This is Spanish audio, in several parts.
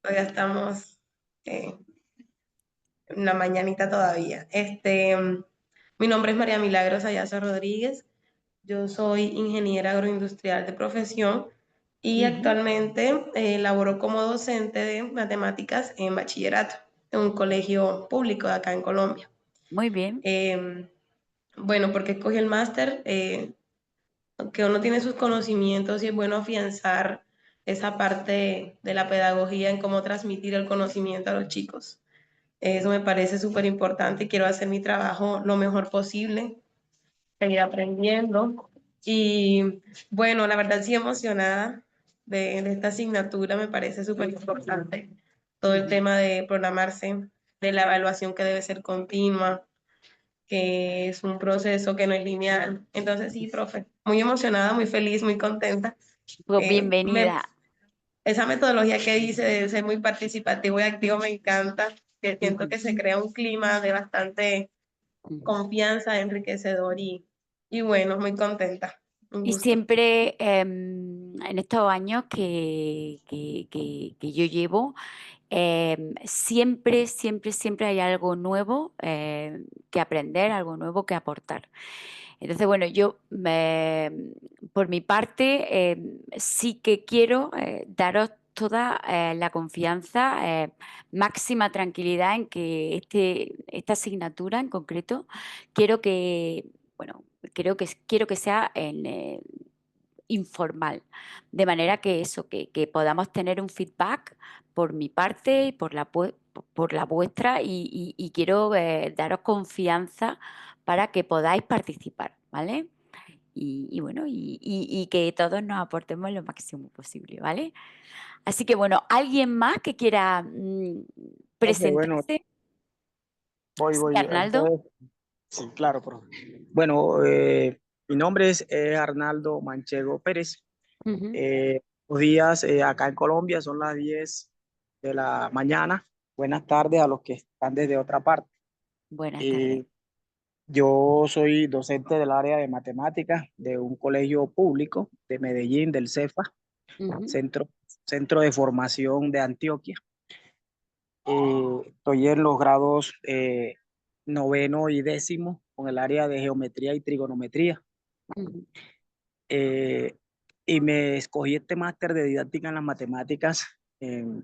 todavía estamos en la mañanita todavía. Mi nombre es María Milagros Ayazo Rodríguez. Yo soy ingeniera agroindustrial de profesión y Ujú. actualmente laboro como docente de matemáticas en bachillerato en un colegio público de acá en Colombia. Muy bien. Eh, bueno, porque escogí el máster, aunque uno tiene sus conocimientos y es bueno afianzar esa parte de la pedagogía en cómo transmitir el conocimiento a los chicos. Eso me parece súper importante. Quiero hacer mi trabajo lo mejor posible, seguir aprendiendo. Y bueno, la verdad sí emocionada de esta asignatura, me parece súper importante. Todo el Ujú. tema de programarse, de la evaluación que debe ser continua, que es un proceso que no es lineal. Entonces sí, profe, muy emocionada, muy feliz, muy contenta. Pues Eh, me, bienvenida. esa metodología que dice de ser muy participativo y activo me encanta, que siento Ujú. que se crea un clima de bastante Ujú. confianza, enriquecedor y bueno, muy contenta. Un Y gusto. siempre en estos años que yo llevo, siempre, siempre, siempre hay algo nuevo que aprender, algo nuevo que aportar. Entonces, bueno, por mi parte, sí que quiero daros toda la confianza, máxima tranquilidad en que esta asignatura en concreto, quiero que, bueno, quiero que sea informal, de manera que eso, que podamos tener un feedback por mi parte y por la vuestra y quiero daros confianza para que podáis participar, ¿vale? Y bueno, y que todos nos aportemos lo máximo posible, ¿vale? Así que bueno, ¿alguien más que quiera Ok, bueno, presentarse? Sí, voy. Arnaldo. Entonces, sí, claro, profe. Bueno, mi nombre es Arnaldo Manchego Pérez. Ujú. Los días acá en Colombia son las 10 de la mañana. Buenas tardes a los que están desde otra parte. Buenas tardes. Eh, yo soy docente del área de matemáticas de un colegio público de Medellín, del CEFA, Ujú. Centro, Centro de Formación de Antioquia. Estoy en los grados noveno y décimo con el área de geometría y trigonometría. Ujú. Eh, y me escogí este máster de didáctica en las matemáticas en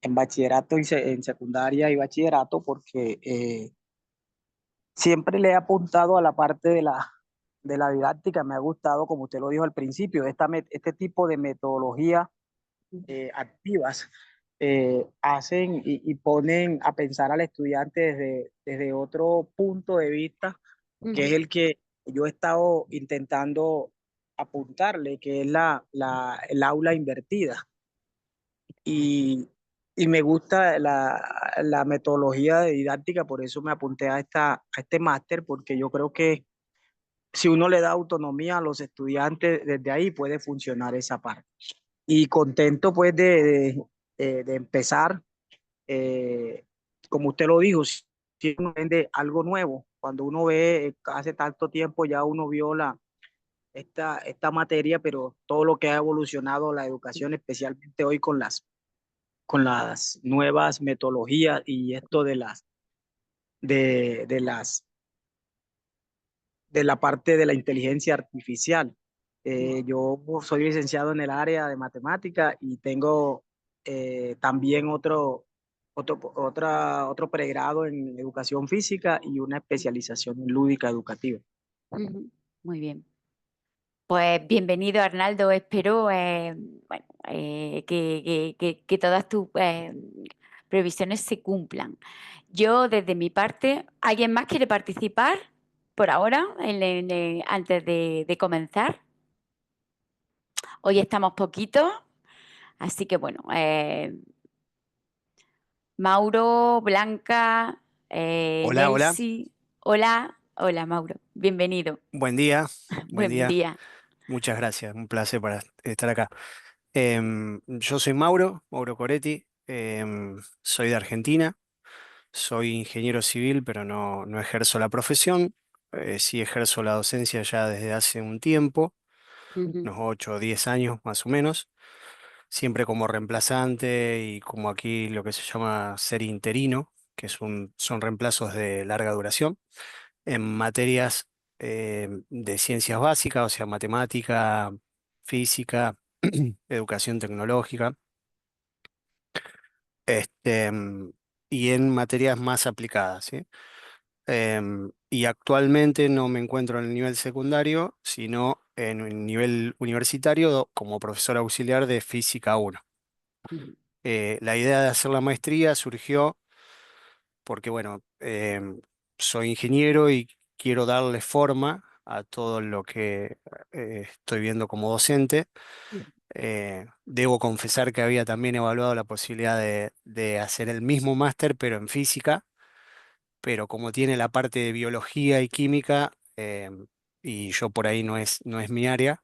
bachillerato y en secundaria y bachillerato porque siempre le he apuntado a la parte de la didáctica. Me ha gustado, como usted lo dijo al principio, este tipo de metodología activas hacen y ponen a pensar al estudiante desde otro punto de vista, que es Ujú. el que yo he estado intentando apuntarle, que es el aula invertida. Y, y me gusta la metodología de didáctica, por eso me apunté a este máster, porque yo creo que si uno le da autonomía a los estudiantes, desde ahí puede funcionar esa parte. Y contento pues de empezar, eh, como usted lo dijo, si uno vende algo nuevo, cuando uno ve, hace tanto tiempo ya uno vio esta materia, pero todo lo que ha evolucionado la educación, especialmente hoy con las nuevas metodologías y esto de las de la parte de la inteligencia artificial. Yo soy licenciado en el área de matemática y tengo también otro pregrado en educación física y una especialización en lúdica educativa. Ujú. Muy bien. Pues bienvenido, Arnaldo. Espero bueno, que todas tus previsiones se cumplan. Yo, desde mi parte, ¿alguien más quiere participar por ahora, antes de comenzar? Hoy estamos poquitos, así que bueno, Mauro, Blanca, Hola, hola, Nelsi, hola, hola Mauro, bienvenido, buen día, buen buen día, día. muchas gracias, un placer para estar acá. Yo soy Mauro Coretti, soy de Argentina, soy ingeniero civil, pero no ejerzo la profesión, sí ejerzo la docencia ya desde hace un tiempo, Ujú. unos 8 o 10 años más o menos. siempre como reemplazante y como aquí lo que se llama ser interino, que son reemplazos de larga duración, en materias de ciencias básicas, o sea, matemática, física, educación tecnológica, este, y en materias más aplicadas, ¿sí? Y actualmente no me encuentro en el nivel secundario, sino en el nivel universitario como profesor auxiliar de Física 1. Ujú, La idea de hacer la maestría surgió porque, bueno, soy ingeniero y quiero darle forma a todo lo que estoy viendo como docente. ujú, Debo confesar que había también evaluado la posibilidad de hacer el mismo máster, pero en física, pero como tiene la parte de biología y química, y yo por ahí no es mi área,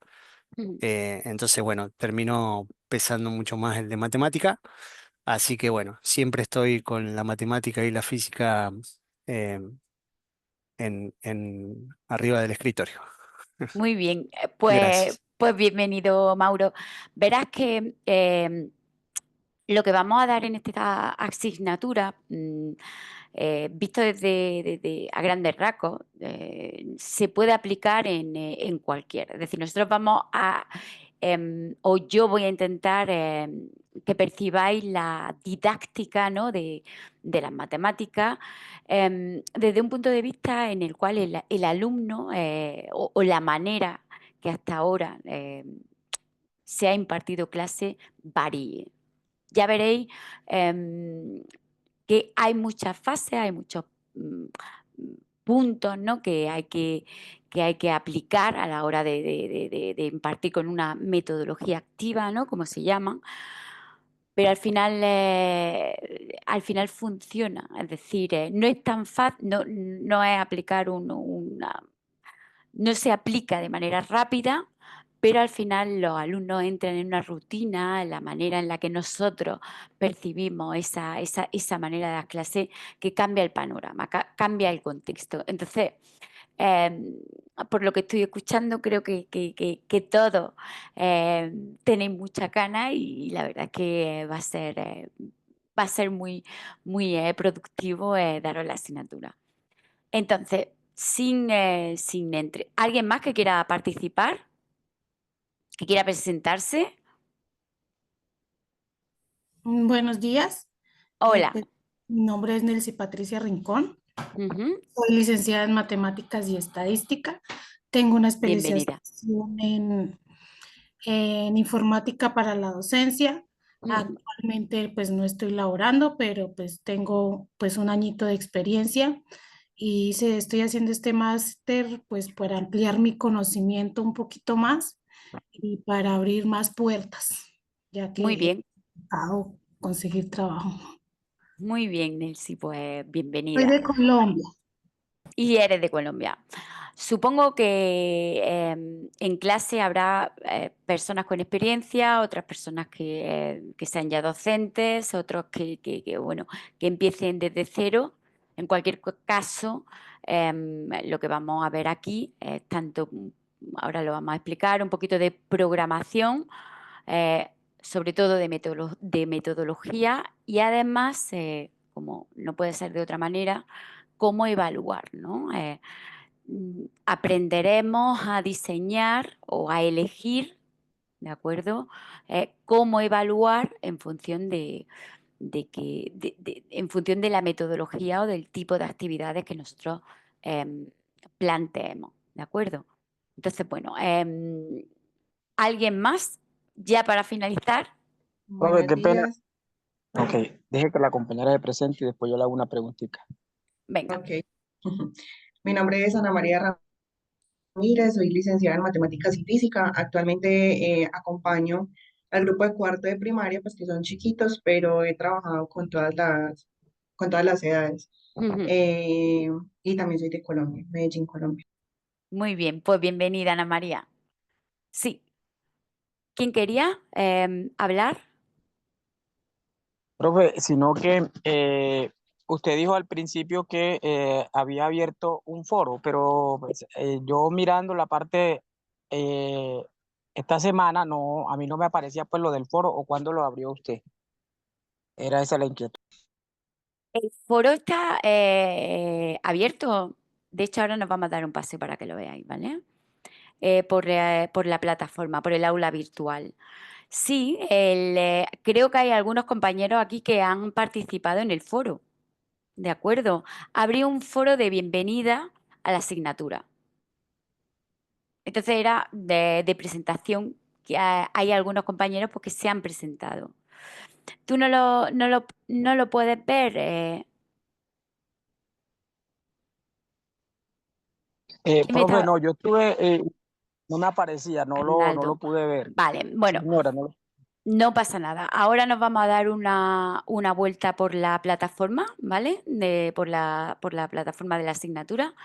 ujú. entonces, bueno, terminó pesando mucho más el de matemática. Así que bueno, siempre estoy con la matemática y la física eh, arriba del escritorio. Muy bien, pues, Gracias. pues bienvenido, Mauro. Verás que lo que vamos a dar en esta asignatura, visto a grandes rasgos, se puede aplicar en cualquiera. Es decir, nosotros vamos a, o yo voy a intentar que percibáis la didáctica, ¿no?, de las matemáticas desde un punto de vista en el cual el alumno o la manera que hasta ahora se ha impartido clase varíe. Ya veréis que hay muchas fases, hay muchos mm, puntos, ¿no?, que hay que aplicar a la hora de impartir con una metodología activa, ¿no?, como se llama, pero al final funciona. Es decir, no es tan fácil, no es aplicar no se aplica de manera rápida, pero al final los alumnos entran en una rutina, en la manera en la que nosotros percibimos esa manera de dar clase, que cambia el panorama, cambia el contexto. Entonces, em, por lo que estoy escuchando, creo que todos tenéis mucha gana y la verdad es que va a ser muy, muy productivo daros la asignatura. Entonces, ¿alguien más que quiera participar? ¿Que quiera presentarse? Buenos días. Hola. Pues, mi nombre es Nelcy Patricia Rincón. Ujú. Soy licenciada en Matemáticas y Estadística. Tengo una Bienvenida. especialización en informática para la docencia. Ujú. Actualmente pues no estoy laborando, pero pues tengo pues un añito de experiencia y estoy haciendo este máster pues para ampliar mi conocimiento un poquito más y para abrir más puertas, ya Muy que he bien, intentado conseguir trabajo. muy bien, Nelcy, pues Soy bienvenida. de Colombia. Y eres de Colombia. Supongo que en clase habrá personas con experiencia, otras personas que sean ya docentes, otros bueno, que empiecen desde cero. En cualquier caso, lo que vamos a ver aquí es tanto, ahora lo vamos a explicar, un poquito de programación, eh, sobre todo de metodología y además, como no puede ser de otra manera, cómo evaluar, ¿no? Aprenderemos a diseñar o a elegir, ¿de acuerdo? Cómo evaluar en función en función de la metodología o del tipo de actividades que nosotros em, planteemos, ¿de acuerdo? Entonces, bueno, ¿alguien más? Ya para finalizar, Profe, Buenos qué pena. días. Ok, deje que la compañera se presente y después yo le hago una preguntita. venga. Ok. Mi nombre es Ana María Ramírez, soy licenciada en Matemáticas y Física. Actualmente acompaño al grupo de cuarto de primaria, pues que son chiquitos, pero he trabajado con todas las edades. Ujú. Eh, y también soy de Colombia, Medellín, Colombia. Muy bien, pues bienvenida, Ana María. Sí, ¿quién quería hablar? Profe, sino que usted dijo al principio que había abierto un foro, pero pues, yo mirando la parte eh, esta semana no, a mí no me aparecía pues lo del foro o cuándo lo abrió usted. Era esa la inquietud. El foro está abierto. De hecho, ahora nos vamos a dar un paseo para que lo veáis, ¿vale? Por la plataforma, por el aula virtual. Sí, creo que hay algunos compañeros aquí que han participado en el foro, ¿de acuerdo? Habría un foro de bienvenida a la asignatura. Entonces era de presentación, que hay algunos compañeros pues, que se han presentado. ¿Tú no lo puedes ver? ¿Qué me Profe, está- no, yo estuve, no me aparecía, no lo Arnaldo? pude ver. Vale, Sí, bueno, señora, no lo- no pasa nada. Ahora nos vamos a dar una vuelta por la plataforma, ¿vale? Por la plataforma de la asignatura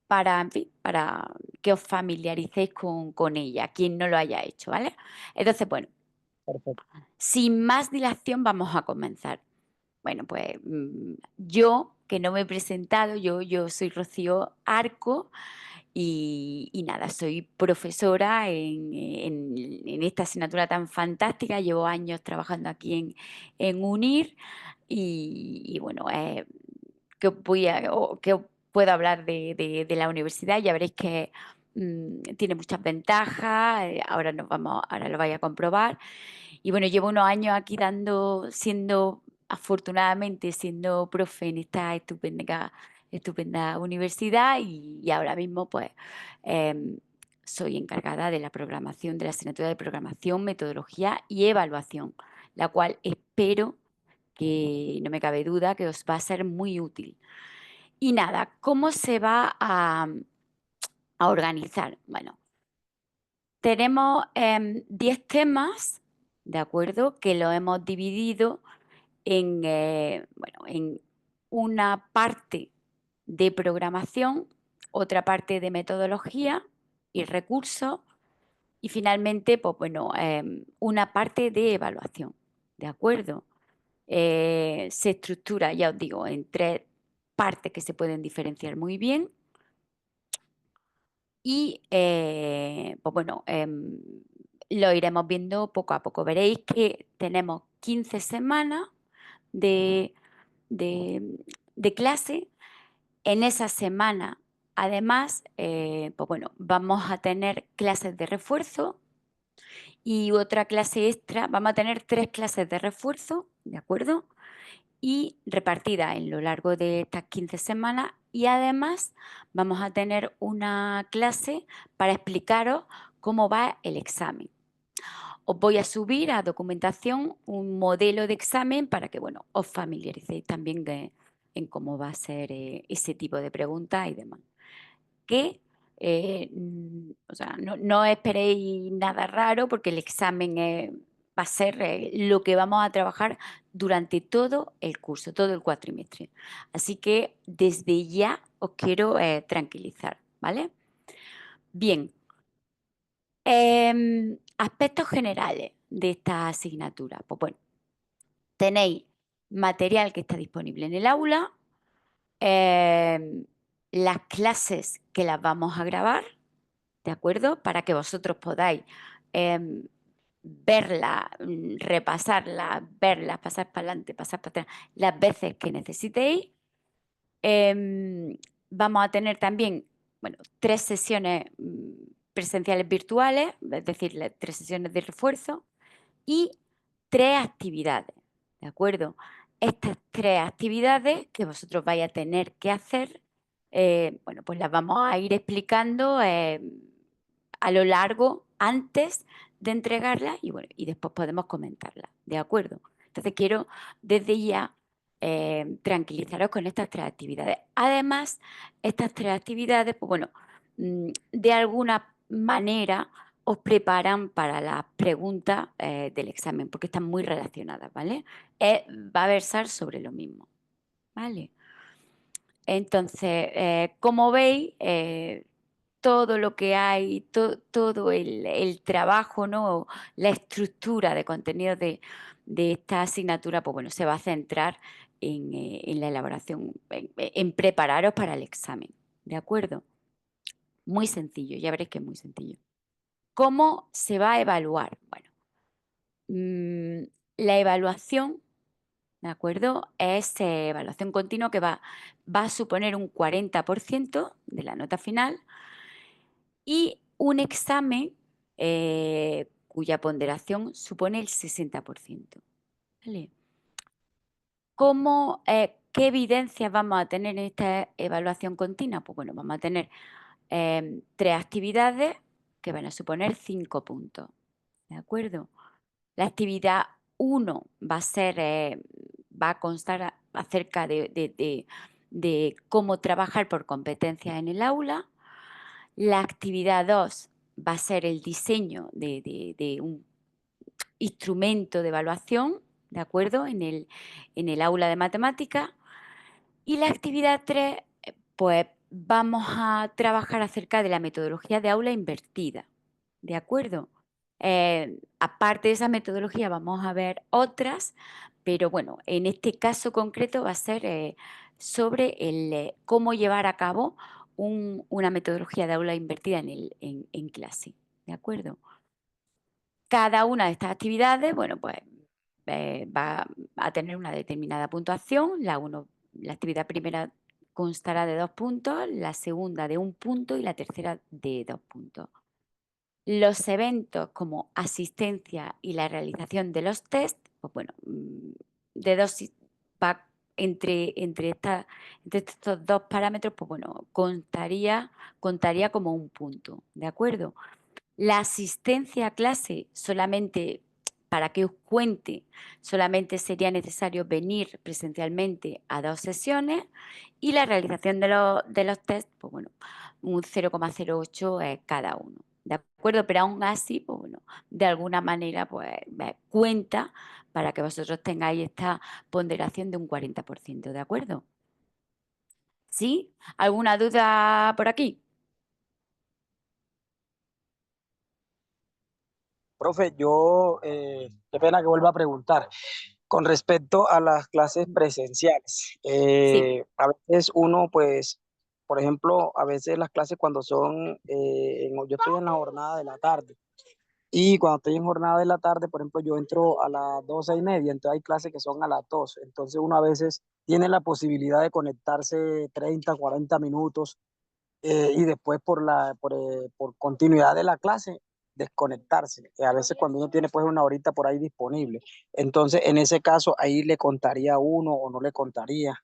para, en fin, para que os familiaricéis con ella, quien no lo haya hecho, ¿vale? Entonces, bueno, Perfecto. sin más dilación vamos a comenzar. Bueno, pues yo, que no me he presentado, yo soy Rocío Arco y nada, soy profesora en esta asignatura tan fantástica. Llevo años trabajando aquí en UNIR y bueno, ¿qué os qué os puedo hablar de la universidad? Ya veréis que tiene muchas ventajas, ahora lo vais a comprobar. Y bueno, llevo unos años aquí afortunadamente, siendo profe en esta estupenda universidad y ahora mismo pues em, soy encargada de la programación, de la asignatura de programación, metodología y evaluación, la cual espero que no me cabe duda que os va a ser muy útil. Y nada, ¿cómo se va a organizar? Bueno, tenemos 10 temas, ¿de acuerdo? Que lo hemos dividido en una parte de programación, otra parte de metodología y recursos y finalmente, pues bueno, una parte de evaluación, ¿de acuerdo? Se estructura, ya os digo, en 3 partes que se pueden diferenciar muy bien y pues bueno, lo iremos viendo poco a poco. Veréis que tenemos 15 semanas de, de, de clase. En esa semana, además, pues bueno, vamos a tener clases de refuerzo y otra clase extra. Vamos a tener 3 clases de refuerzo, ¿de acuerdo? Y repartidas en lo largo de estas 15 semanas. Y además vamos a tener una clase para explicaros cómo va el examen. Os voy a subir a documentación un modelo de examen para que, bueno, os familiaricéis también en cómo va a ser ese tipo de preguntas y demás. Que, o sea, no esperéis nada raro porque el examen va a ser lo que vamos a trabajar durante todo el curso, todo el cuatrimestre. Así que desde ya os quiero tranquilizar, ¿vale? Bien, aspectos generales de esta asignatura. Pues bueno, tenéis material que está disponible en el aula, las clases que las vamos a grabar, ¿de acuerdo? Para que vosotros podáis verlas, repasarlas, verlas, pasar para adelante, pasar para atrás, las veces que necesitéis. Vamos a tener también, bueno, 3 sesiones presenciales virtuales, es decir, 3 sesiones de refuerzo y 3 actividades, ¿de acuerdo? Estas 3 actividades que vosotros vais a tener que hacer, bueno, pues las vamos a ir explicando a lo largo, antes de entregarlas y bueno, y después podemos comentarlas, ¿de acuerdo? Entonces quiero desde ya tranquilizaros con estas 3 actividades. Además, estas 3 actividades, pues bueno, de alguna manera os preparan para las preguntas del examen, porque están muy relacionadas, ¿vale? Va a versar sobre lo mismo, ¿vale? Entonces, como veis, todo lo que hay, todo el trabajo, ¿no? La estructura de contenidos de esta asignatura, pues bueno, se va a centrar en la elaboración, en prepararos para el examen, ¿de acuerdo? Muy sencillo, ya veréis que es muy sencillo. ¿Cómo se va a evaluar? Bueno, la evaluación, ¿de acuerdo? Es evaluación continua que va a suponer un 40% de la nota final y un examen cuya ponderación supone el 60%. ¿Vale? ¿Qué evidencias vamos a tener en esta evaluación continua? Pues bueno, vamos a tener 3 actividades que van a suponer 5 puntos. ¿De acuerdo? La actividad 1 va a constar acerca de cómo trabajar por competencias en el aula. La actividad 2 va a ser el diseño de un instrumento de evaluación, ¿de acuerdo? En el aula de matemáticas. Y la actividad 3, pues vamos a trabajar acerca de la metodología de aula invertida, ¿de acuerdo? Aparte de esa metodología vamos a ver otras, pero bueno, en este caso concreto va a ser sobre cómo llevar a cabo una metodología de aula invertida en clase, ¿de acuerdo? Cada una de estas actividades, bueno, pues va a tener una determinada puntuación. La actividad primera constará de 2 puntos, la segunda de 1 punto y la tercera de 2 puntos. Los eventos como asistencia y la realización de los test, pues bueno, va entre estos 2 parámetros, pues bueno, contaría como 1 punto, ¿de acuerdo? La asistencia a clase solamente, para que os cuente, solamente sería necesario venir presencialmente a 2 sesiones y la realización de los test, pues bueno, un 0,08 cada uno. ¿De acuerdo? Pero aún así, pues bueno, de alguna manera, pues cuenta para que vosotros tengáis esta ponderación de un 40%, ¿de acuerdo? ¿Sí? ¿Alguna duda por aquí? Profe, qué pena que vuelva a preguntar. Con respecto a las clases presenciales, Sí. a veces uno, pues, por ejemplo, a veces las clases cuando son, yo estoy en la jornada de la tarde, y cuando estoy en jornada de la tarde, por ejemplo, yo entro a las 12:30, entonces hay clases que son a las 2. Entonces uno a veces tiene la posibilidad de conectarse 30, 40 minutos y después por continuidad de la clase desconectarse. A veces cuando uno tiene pues una horita por ahí disponible. Entonces, en ese caso, ahí le contaría a uno o no le contaría.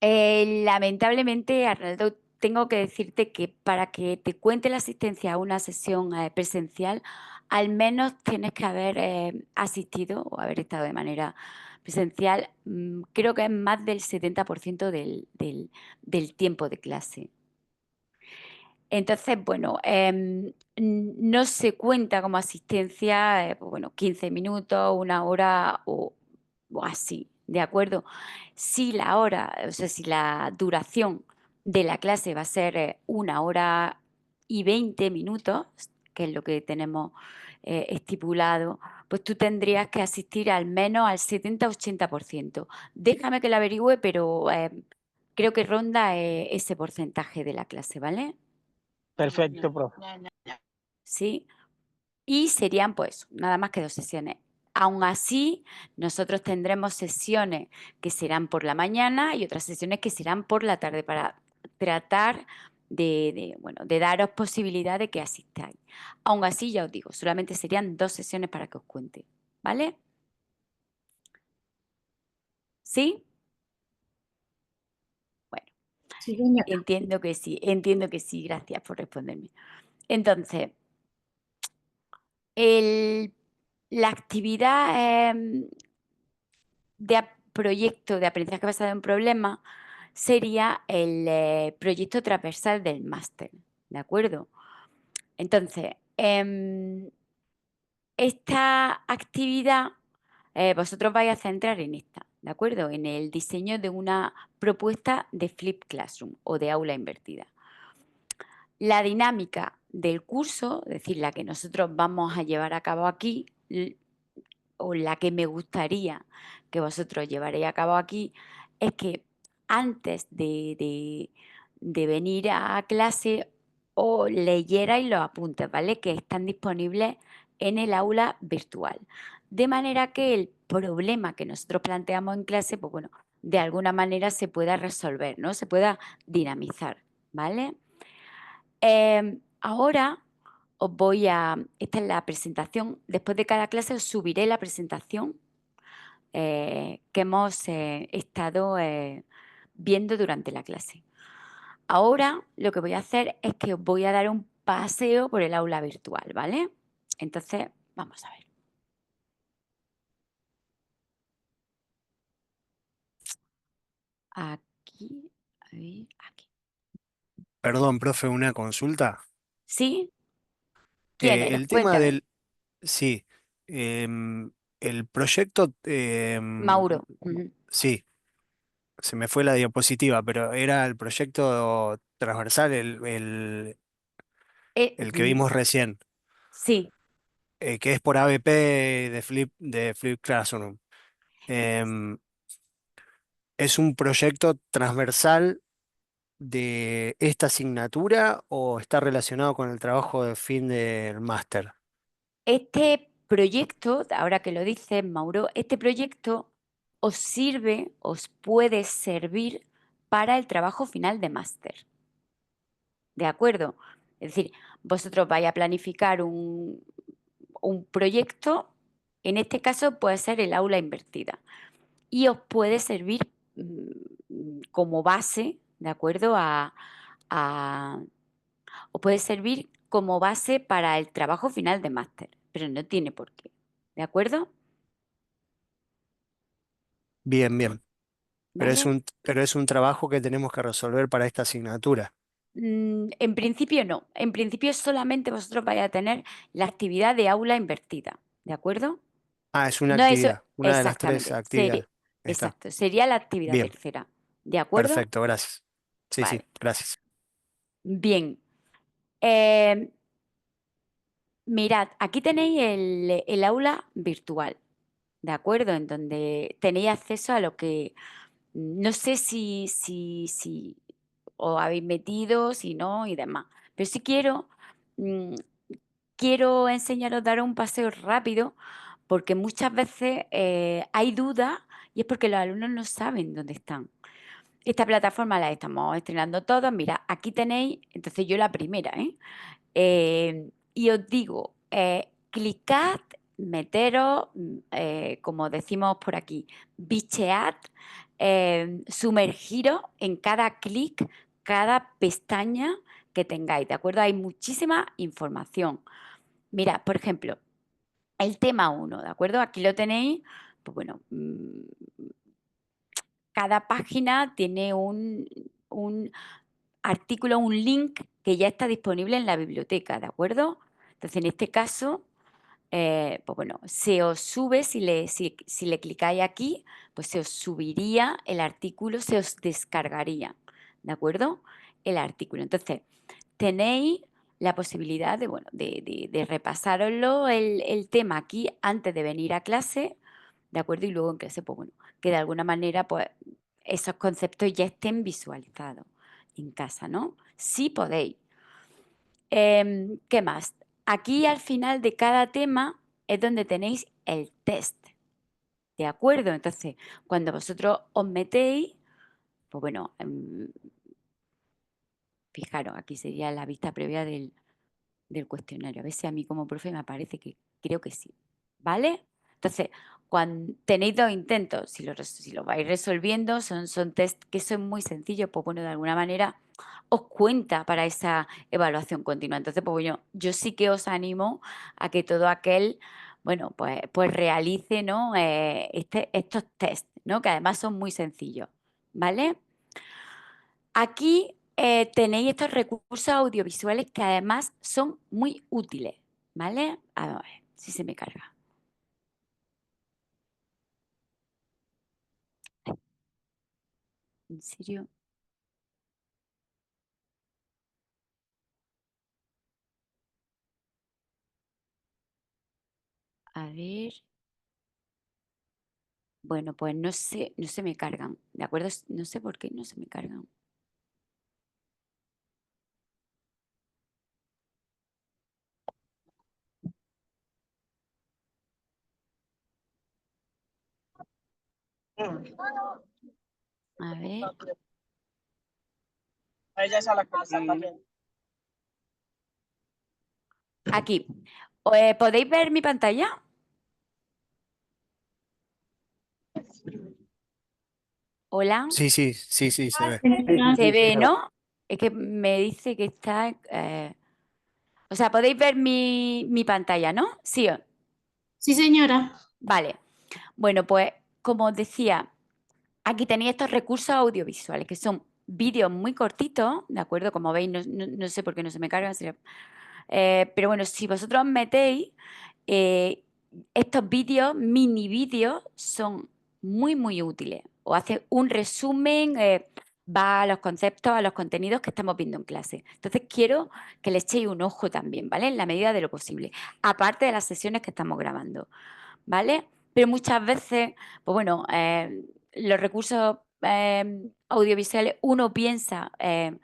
Lamentablemente, Arnaldo, tengo que decirte que para que te cuente la asistencia a una sesión presencial, al menos tienes que haber asistido o haber estado de manera presencial, creo que es más del 70% del tiempo de clase. Entonces, bueno, no se cuenta como asistencia, pues bueno, 15 minutos, 1 hora o así, ¿de acuerdo? Si la hora, o sea, si la duración de la clase va a ser 1 hora y 20 minutos, que es lo que tenemos estipulado, pues tú tendrías que asistir al menos al 70-80%. Déjame que lo averigüe, pero creo que ronda ese porcentaje de la clase, ¿vale? Perfecto, profe. ¿Sí? Y serían pues nada más que 2 sesiones. Aún así, nosotros tendremos sesiones que serán por la mañana y otras sesiones que serán por la tarde para tratar de daros posibilidad de que asistáis. Aún así, ya os digo, solamente serían 2 sesiones para que os cuente. ¿Vale? ¿Sí? Bueno, Sí, doña. entiendo que sí, gracias por responderme. Entonces, la actividad proyecto de aprendizaje basado en problemas sería el proyecto transversal del máster, ¿de acuerdo? Entonces, esta actividad vosotros vais a centrar en esta, ¿de acuerdo? En el diseño de una propuesta de Flip Classroom o de aula invertida. La dinámica del curso, es decir, la que nosotros vamos a llevar a cabo aquí, o la que me gustaría que vosotros llevaréis a cabo aquí, es que antes de venir a clase os leyerais los apuntes, ¿vale? Que están disponibles en el aula virtual. De manera que el problema que nosotros planteamos en clase, pues bueno, de alguna manera se pueda resolver, ¿no? Se pueda dinamizar, ¿vale? Ahora esta es la presentación, después de cada clase os subiré la presentación que hemos estado viendo durante la clase. Ahora lo que voy a hacer es que os voy a dar un paseo por el aula virtual, ¿vale? Entonces, vamos a ver. Aquí, a ver, aquí. Perdón, profe, una consulta. ¿Sí? ¿Quién eres? El tema Cuéntame. del, sí, el proyecto, Mauro. Ujú. sí, se me fue la diapositiva, pero era el proyecto transversal, el que Mm, vimos recién, sí, que es por ABP de Flip Classroom. Em, ¿Es un proyecto transversal de esta asignatura o está relacionado con el trabajo de fin del máster? este proyecto, ahora que lo dices, Mauro, este proyecto os sirve, os puede servir para el trabajo final de máster. ¿De acuerdo? Es decir, vosotros vais a planificar un proyecto, en este caso puede ser el aula invertida, y os puede servir como base, ¿de acuerdo? Os puede servir como base para el trabajo final de máster, pero no tiene por qué, ¿de acuerdo? Bien, bien. ¿Vale? Pero es un trabajo que tenemos que resolver para esta asignatura. En principio no, en principio solamente vosotros vais a tener la actividad de aula invertida, ¿de acuerdo? Ah, es una No eso, actividad, una de las tres exactamente, actividades. Está. exacto, sería la actividad Bien, tercera, ¿de acuerdo? perfecto, gracias. Sí, sí, Vale, gracias. bien. Eh, mirad, aquí tenéis el aula virtual, ¿de acuerdo? En donde tenéis acceso a lo que, no sé si os habéis metido, si no y demás, pero si mm, quiero enseñaros a dar un paseo rápido porque muchas veces hay dudas y es porque los alumnos no saben dónde están. Esta plataforma la estamos estrenando todos. Mira, aquí tenéis, entonces yo la primera, ¿eh? Y os digo, clicad, meteros, como decimos por aquí, bichead, sumergiros en cada clic, cada pestaña que tengáis, ¿de acuerdo? Hay muchísima información. Mira, por ejemplo, el tema uno, ¿de acuerdo? Aquí lo tenéis, pues bueno, cada página tiene un artículo, un link que ya está disponible en la biblioteca, ¿de acuerdo? Entonces, en este caso, pues bueno, se os sube, si le clicáis aquí, pues se os subiría el artículo, se os descargaría, ¿de acuerdo? El artículo. Entonces, tenéis la posibilidad de, bueno, de repasaroslo el tema aquí antes de venir a clase, ¿de acuerdo? Y luego en clase, pues bueno, que de alguna manera, pues esos conceptos ya estén visualizados en casa, ¿no? Sí podéis. ¿Qué más? Aquí al final de cada tema es donde tenéis el test, ¿de acuerdo? Entonces, cuando vosotros os metéis, pues bueno, fijaros, aquí sería la vista previa del cuestionario. A ver si a mí como profe me parece que creo que sí, ¿vale? Entonces, cuando tenéis dos intentos, si lo vais resolviendo, son test que son muy sencillos, pues bueno, de alguna manera os cuenta para esa evaluación continua. Entonces, pues bueno, yo sí que os animo a que todo aquel, bueno, pues realice, ¿no? Estos test, ¿no? Que además son muy sencillos, ¿vale? Aquí tenéis estos recursos audiovisuales que además son muy útiles, ¿vale? A ver si se me carga. ¿En serio? A ver. Bueno, pues no se me cargan, ¿de acuerdo? No sé por qué no se me cargan. A ver, A ella es a la que le están cambiando. aquí. ¿Podéis ver mi pantalla? Hola. Sí, sí, sí, sí, se ve. Se ve, ¿no? Es que me dice que está... o sea, podéis ver mi pantalla, ¿no? Sí. Sí, señora. Vale. Bueno, pues como os decía, aquí tenéis estos recursos audiovisuales que son vídeos muy cortitos, ¿de acuerdo? Como veis, no sé por qué no se me cargan. Pero bueno, si vosotros metéis eh, estos vídeos, mini vídeos, son muy, muy útiles. O hace un resumen, va a los conceptos, a los contenidos que estamos viendo en clase. Entonces quiero que le echéis un ojo también, ¿vale? En la medida de lo posible. Aparte de las sesiones que estamos grabando, ¿vale? Pero muchas veces, pues bueno, los recursos audiovisuales uno piensa que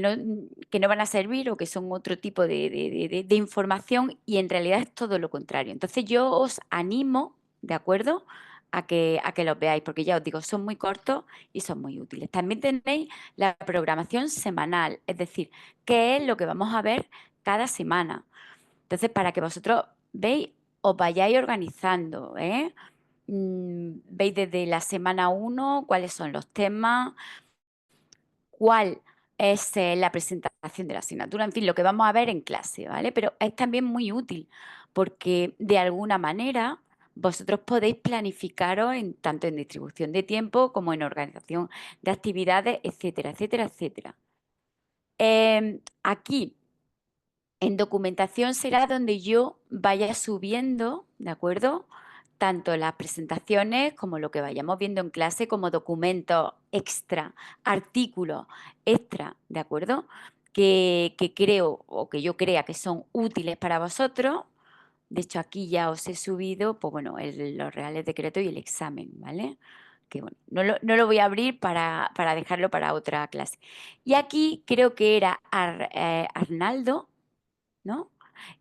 no van a servir o que son otro tipo de información y en realidad es todo lo contrario. Entonces yo os animo, ¿de acuerdo? A que los veáis, porque ya os digo, son muy cortos y son muy útiles. También tenéis la programación semanal, es decir, qué es lo que vamos a ver cada semana. Entonces, para que vosotros veis, os vayáis organizando, ¿eh? Veis desde la semana 1 cuáles son los temas, cuál es la presentación de la asignatura, en fin, lo que vamos a ver en clase, ¿vale? Pero es también muy útil porque de alguna manera vosotros podéis planificaros tanto en distribución de tiempo como en organización de actividades, etcétera, etcétera, etcétera. Aquí en documentación será donde yo vaya subiendo, ¿de acuerdo? Tanto las presentaciones como lo que vayamos viendo en clase, como documentos extra, artículos extra, ¿de acuerdo? Que creo o que yo crea que son útiles para vosotros. De hecho, aquí ya os he subido, pues bueno, los reales decretos y el examen, ¿vale? Que bueno, no lo voy a abrir para dejarlo para otra clase. Y aquí creo que era Arnaldo, ¿no?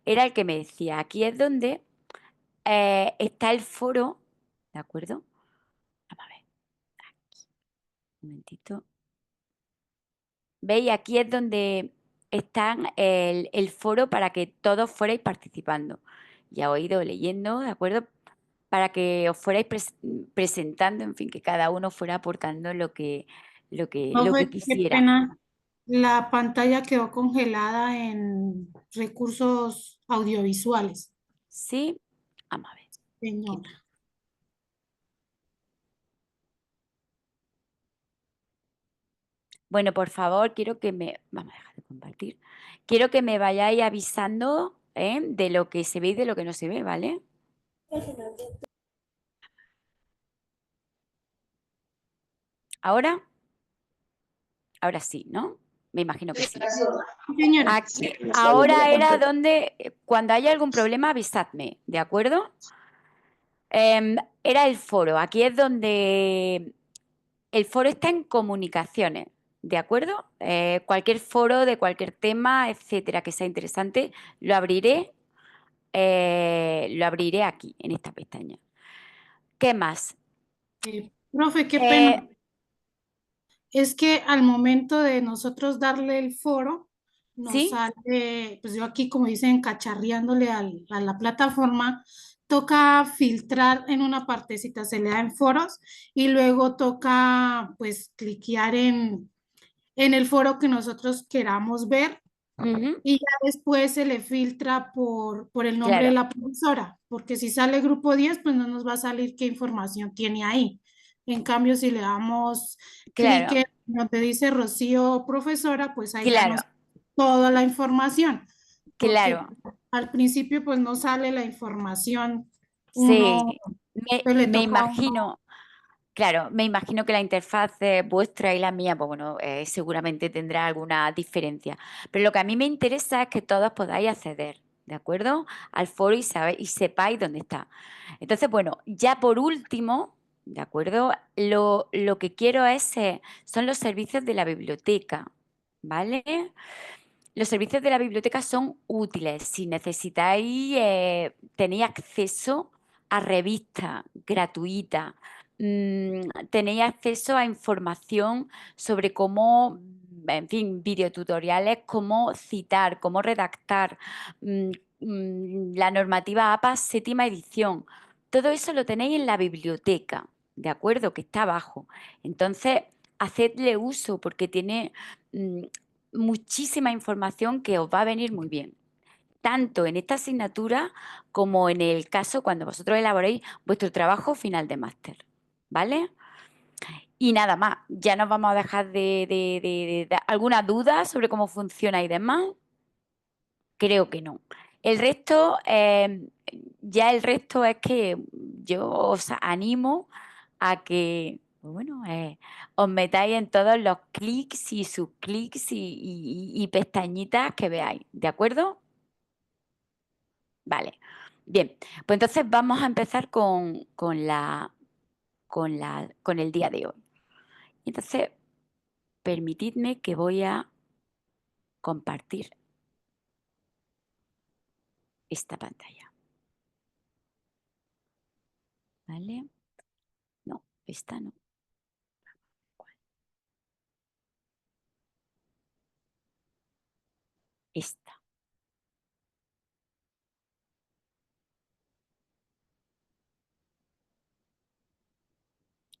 Era el que me decía, aquí es donde está el foro, ¿de acuerdo? Vamos a ver, un momentito. ¿Veis? Aquí es donde está el foro para que todos fuerais participando. Ya he ido leyendo, ¿de acuerdo? Para que os fuerais presentando, en fin, que cada uno fuera aportando lo que Profe, qué quisiera. pena. La pantalla quedó congelada en recursos audiovisuales, ¿Sí? Vamos a ver. señora. Bueno, por favor, quiero que me... Vamos a dejar de compartir. Quiero que me vayáis avisando de lo que se ve y de lo que no se ve, ¿vale? ¿Ahora? Ahora sí, ¿no? Me imagino que sí. Señora. Aquí, ahora era donde, cuando haya algún problema, avisadme, ¿de acuerdo? Era el foro. Aquí es donde el foro está en comunicaciones, ¿de acuerdo? Cualquier foro de cualquier tema, etcétera, que sea interesante, lo abriré aquí, en esta pestaña. ¿Qué más? Profe, qué pena. Eh, Es que al momento de nosotros darle el foro, nos ¿Sí? sale, pues yo aquí como dicen, cacharreándole a la plataforma, toca filtrar en una partecita, se le da en foros y luego toca pues cliquear en el foro que nosotros queramos ver Ujú, y ya después se le filtra por el nombre de claro, la profesora, porque si sale grupo 10 pues no nos va a salir qué información tiene ahí. En cambio, si le damos clic claro, en donde dice Rocío profesora, pues ahí ya claro, nos toda la información, porque claro. al principio pues no sale la información, Sí, uno pues, le me toca a uno. imagino. Claro, me imagino que la interfaz vuestra y la mía, pues bueno, seguramente tendrá alguna diferencia. Pero lo que a mí me interesa es que todos podáis acceder, ¿de acuerdo? Al foro y sepáis dónde está. Entonces, bueno, ya por último, ¿de acuerdo? Lo que quiero son los servicios de la biblioteca, ¿vale? Los servicios de la biblioteca son útiles si necesitáis tenéis acceso a revistas gratuitas tenéis acceso a información sobre cómo, en fin, videotutoriales, cómo citar, cómo redactar, la normativa APA séptima edición. Todo eso lo tenéis en la biblioteca, ¿de acuerdo? Que está abajo. Entonces, hacedle uso porque tiene muchísima información que os va a venir muy bien, tanto en esta asignatura como en el caso cuando vosotros elaboréis vuestro trabajo final de máster, ¿vale? Y nada más, ya nos vamos a dejar de alguna duda sobre cómo funciona y demás. Creo que no. El resto, ya el resto es que yo os animo a que, bueno, os metáis en todos los clics y subclics y pestañitas que veáis, ¿de acuerdo? Vale. Bien, pues entonces vamos a empezar con el día de hoy. Entonces, permitidme que voy a compartir esta pantalla. ¿Vale? No, esta no. Esta.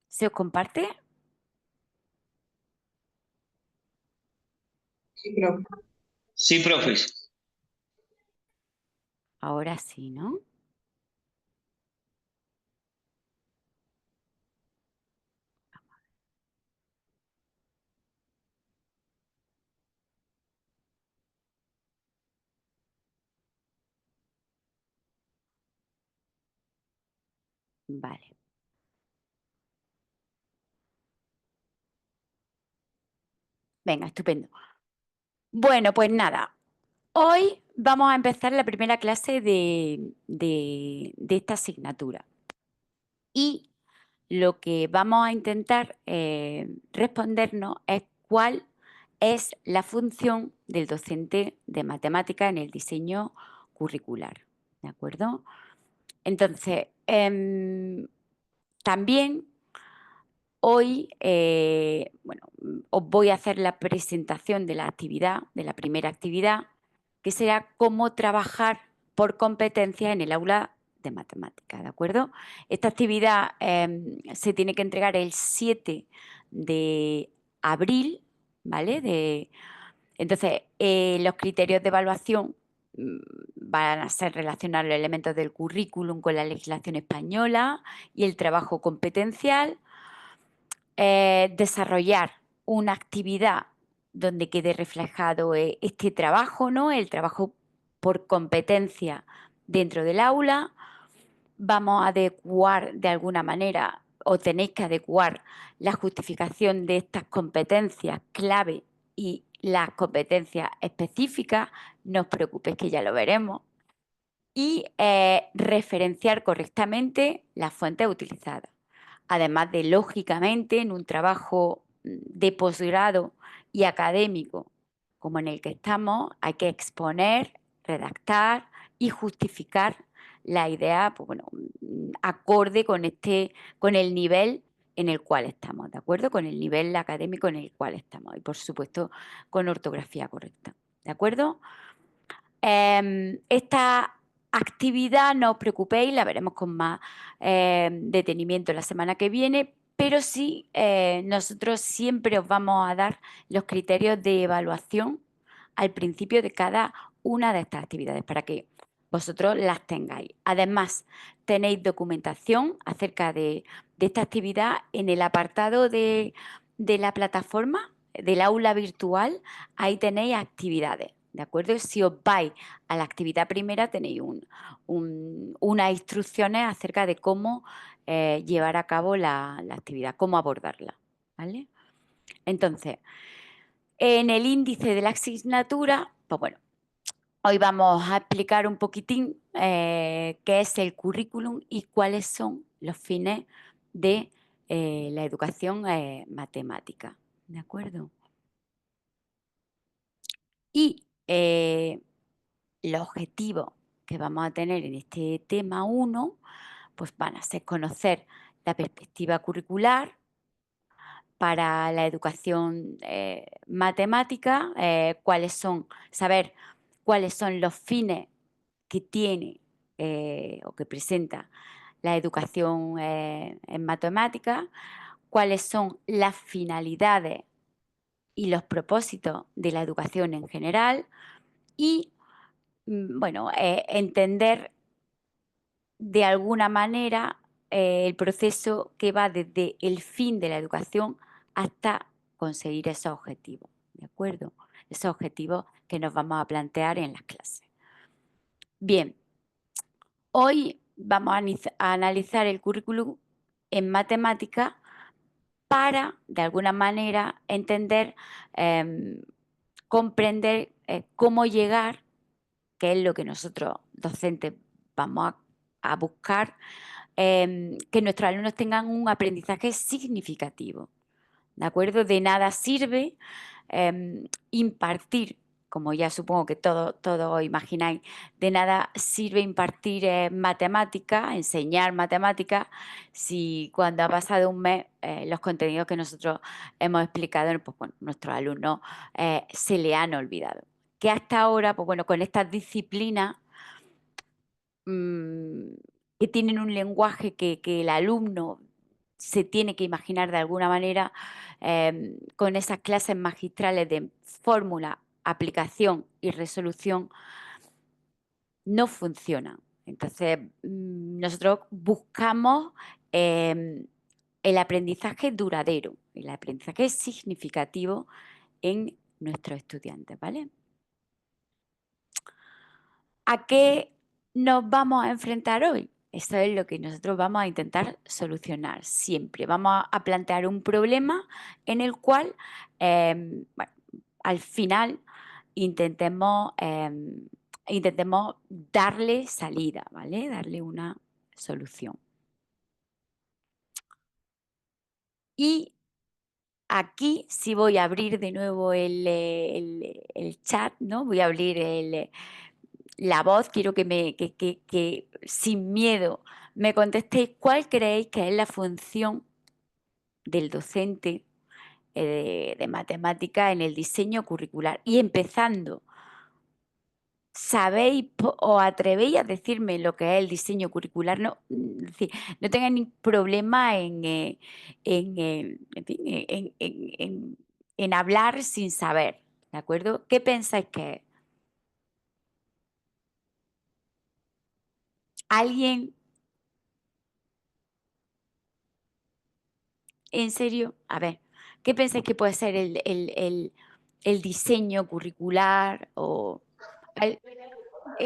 ¿Se os comparte? Sí, profe. Sí, profes. Ahora sí, ¿no? Vale. Venga, estupendo. Bueno, pues nada. Hoy vamos a empezar la primera clase de esta asignatura. Y lo que vamos a intentar respondernos es cuál es la función del docente de matemáticas en el diseño curricular. ¿De acuerdo? Entonces, también hoy, bueno, os voy a hacer la presentación de la actividad, de la primera actividad, que será cómo trabajar por competencias en el aula de matemáticas, ¿de acuerdo? Esta actividad se tiene que entregar el 7 de abril, ¿vale? Entonces, los criterios de evaluación van a ser relacionar los elementos del currículum con la legislación española y el trabajo competencial, desarrollar una actividad donde quede reflejado este trabajo, ¿no? El trabajo por competencia dentro del aula. Vamos a adecuar de alguna manera, o tenéis que adecuar la justificación de estas competencias clave y las competencias específicas. No os preocupéis que ya lo veremos. Y referenciar correctamente las fuentes utilizadas. Además de, lógicamente, en un trabajo de posgrado y académico como en el que estamos, hay que exponer, redactar y justificar la idea, pues bueno, acorde con el nivel en el cual estamos, ¿de acuerdo? Con el nivel académico en el cual estamos y, por supuesto, con ortografía correcta, ¿de acuerdo? Esta actividad, no os preocupéis, la veremos con más detenimiento la semana que viene, pero sí, nosotros siempre os vamos a dar los criterios de evaluación al principio de cada una de estas actividades para que vosotros las tengáis. Además, tenéis documentación acerca de esta actividad en el apartado de la plataforma, del aula virtual. Ahí tenéis actividades. ¿De acuerdo? Si os vais a la actividad primera, tenéis unas instrucciones acerca de cómo llevar a cabo la actividad, cómo abordarla. ¿Vale? Entonces, en el índice de la asignatura, pues bueno, hoy vamos a explicar un poquitín qué es el currículum y cuáles son los fines de la educación matemática. ¿De acuerdo? Y los objetivos que vamos a tener en este tema 1, pues van a ser conocer la perspectiva curricular para la educación matemática, saber cuáles son los fines que tiene o que presenta la educación en matemáticas, cuáles son las finalidades y los propósitos de la educación en general y, bueno, entender de alguna manera el proceso que va desde el fin de la educación hasta conseguir esos objetivos, ¿de acuerdo? Esos objetivos que nos vamos a plantear en las clases. Bien, hoy vamos a analizar el currículum en matemáticas para, de alguna manera, entender, comprender cómo llegar, que es lo que nosotros docentes vamos a buscar, que nuestros alumnos tengan un aprendizaje significativo, ¿de acuerdo? De nada sirve impartir, como ya supongo que todos imagináis, de nada sirve impartir matemáticas, enseñar matemáticas, si cuando ha pasado un mes los contenidos que nosotros hemos explicado, pues bueno, nuestros alumnos se le han olvidado. Que hasta ahora, pues bueno, con estas disciplinas que tienen un lenguaje que el alumno se tiene que imaginar de alguna manera, con esas clases magistrales de fórmula, aplicación y resolución, no funcionan. Entonces, nosotros buscamos el aprendizaje duradero, el aprendizaje significativo en nuestros estudiantes, ¿vale? ¿A qué nos vamos a enfrentar hoy? Esto es lo que nosotros vamos a intentar solucionar siempre. Vamos a plantear un problema en el cual, bueno, al final intentemos darle salida, ¿vale? Darle una solución. Y aquí sí voy a abrir de nuevo el chat, ¿no? Voy a abrir la voz, quiero que sin miedo me contestéis cuál creéis que es la función del docente de matemática en el diseño curricular. Y empezando, ¿sabéis o atrevéis a decirme lo que es el diseño curricular? No, es decir, no tengáis ningún problema en fin, en hablar sin saber, ¿de acuerdo? ¿Qué pensáis que es? ¿Alguien? ¿En serio? A ver, ¿qué pensáis que puede ser el diseño curricular?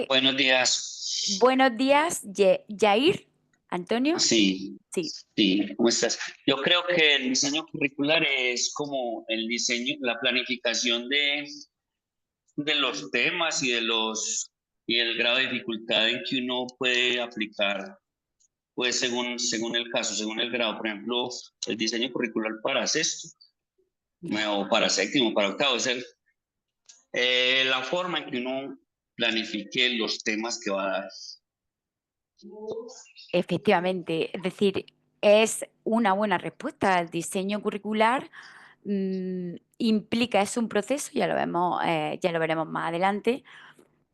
Buenos días. Buenos días, Yair, Antonio. Sí, Sí, sí, ¿cómo estás? Yo creo que el diseño curricular es como el diseño, la planificación de los temas y el grado de dificultad en que uno puede aplicar, pues según el caso, según el grado. Por ejemplo, el diseño curricular para sexto, o para séptimo, para octavo, es la forma en que uno planifique los temas que va a dar. efectivamente. Es decir, es una buena respuesta. El diseño curricular implica, es un proceso, ya lo veremos más adelante,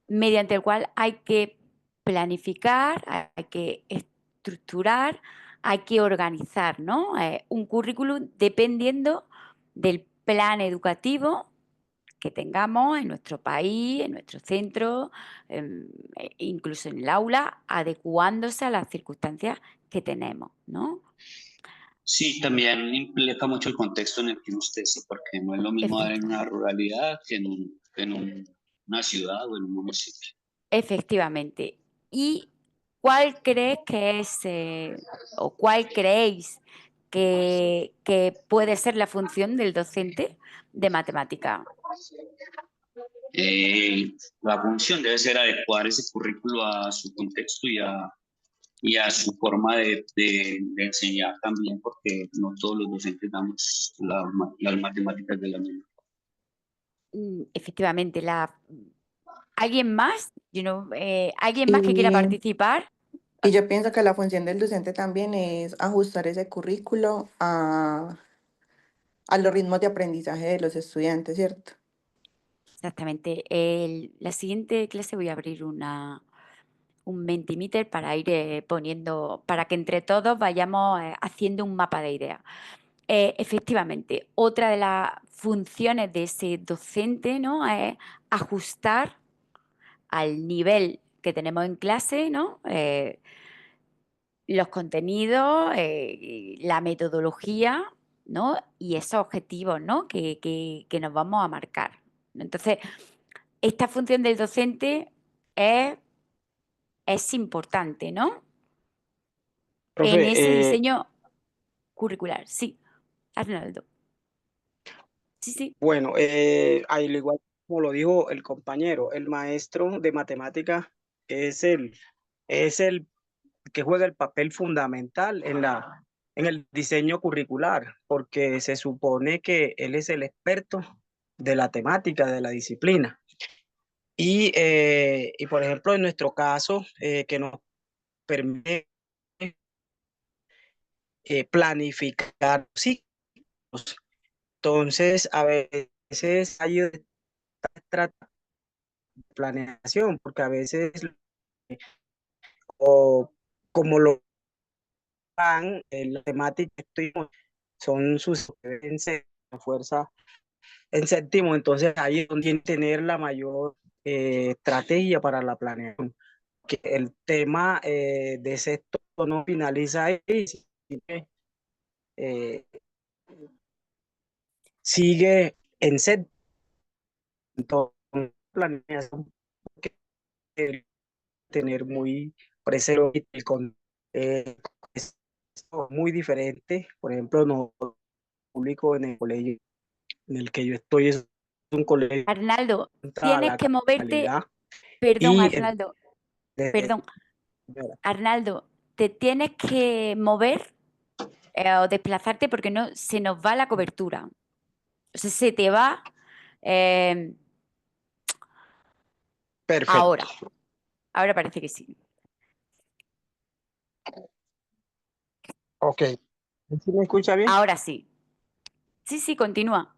mediante el cual hay que planificar, hay que estructurar, hay que organizar, ¿no? Un currículum dependiendo del plan educativo que tengamos en nuestro país, en nuestro centro, incluso en el aula, adecuándose a las circunstancias que tenemos, ¿no? Sí, también implica mucho el contexto en el que uno esté, sí, porque no es lo mismo dar en una ruralidad que una ciudad o en un municipio. Efectivamente. ¿Y cuál crees que es, o cuál creéis que puede ser la función del docente de matemática? La función debe ser adecuar ese currículo a su contexto y a su forma de enseñar también, porque no todos los docentes damos las matemáticas de la misma. Efectivamente. ¿Alguien más? ¿Alguien más que quiera Eh, participar? Y yo pienso que la función del docente también es ajustar ese currículo a los ritmos de aprendizaje de los estudiantes, ¿cierto? Exactamente. La siguiente clase voy a abrir un Mentimeter para ir poniendo, para que entre todos vayamos haciendo un mapa de ideas. Efectivamente, otra de las funciones de ese docente, ¿no?, es ajustar al nivel que tenemos en clase, ¿no?, los contenidos, la metodología, ¿no?, y esos objetivos, ¿no?, que nos vamos a marcar. Entonces, esta función del docente es importante, ¿no?, en Profe, ese diseño curricular. Sí, Arnaldo. Sí, sí. bueno, al igual como lo dijo el compañero, el maestro de matemáticas es el que juega el papel fundamental en el diseño curricular, porque se supone que él es el experto de la temática, de la disciplina. Y por ejemplo, en nuestro caso, que nos permite planificar ciclos. Entonces, a veces hay otra planeación, porque a veces, o como lo van, la temática son sus fuerza en séptimo, entonces ahí es donde tiene que tener la mayor estrategia para la planeación. Que el tema de sexto no finaliza ahí, sino que, eh, sigue en séptimo. Entonces, planeación que tener muy presente es muy diferente. Por ejemplo, no público en el colegio en el que yo estoy es un colegio Arnaldo, contra tienes la que moverte, calidad perdón, y Arnaldo, eh, perdón, Arnaldo, te tienes que mover o desplazarte porque no se nos va la cobertura. O sea, se te va eh, perfecto. ahora. Ahora parece que sí. Ok. ¿Sí me escucha bien? Ahora sí. Sí, sí, continúa.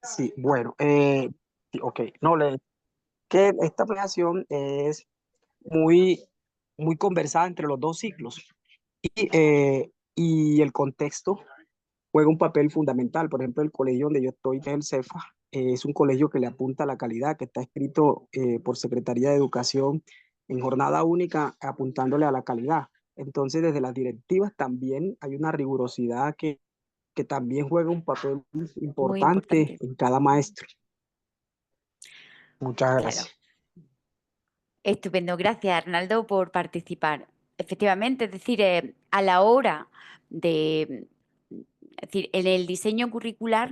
Sí, bueno, sí, ok. No, que esta planeación es muy, muy conversada entre los dos ciclos y el contexto juega un papel fundamental. Por ejemplo, el colegio donde yo estoy, que es el CEFA, es un colegio que le apunta a la calidad, que está escrito por Secretaría de Educación en jornada única, apuntándole a la calidad. Entonces, desde las directivas también hay una rigurosidad que también juega un papel Muy importante importante. en cada maestro. Muchas Claro. gracias. Estupendo. Gracias, Arnaldo, por participar. Efectivamente, es decir, a la hora de, es decir, en el diseño curricular,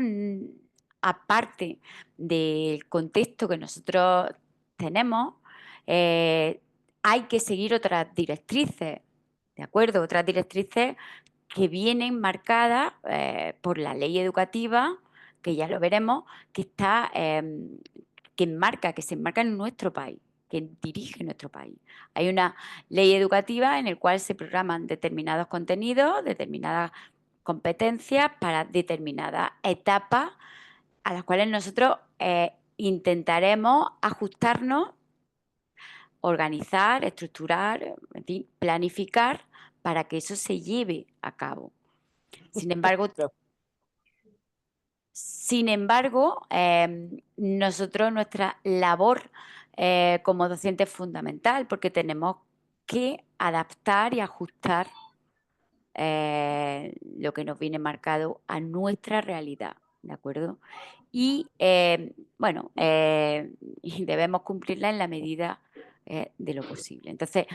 aparte del contexto que nosotros tenemos, hay que seguir otras directrices, ¿de acuerdo? Otras directrices que vienen marcadas por la ley educativa, que ya lo veremos, que está, que se enmarca en nuestro país, que dirige nuestro país. Hay una ley educativa en la cual se programan determinados contenidos, determinadas competencias para determinadas etapas a las cuales nosotros intentaremos ajustarnos, organizar, estructurar, en fin, planificar para que eso se lleve a cabo. Sin embargo, nosotros, nuestra labor como docente es fundamental porque tenemos que adaptar y ajustar lo que nos viene marcado a nuestra realidad, ¿de acuerdo? Y bueno, y debemos cumplirla en la medida de lo posible. Entonces,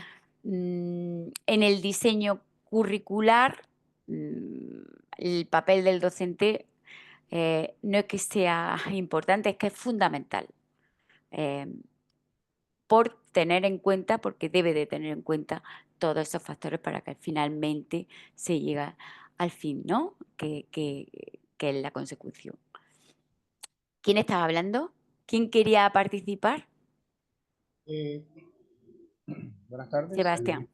en el diseño curricular, el papel del docente no es que sea importante, es que es fundamental. eh, por tener en cuenta, porque debe de tener en cuenta todos esos factores para que finalmente se llegue al fin, ¿no? Que es la consecución. ¿Quién estaba hablando? ¿Quién quería participar? Buenas tardes. Sebastián.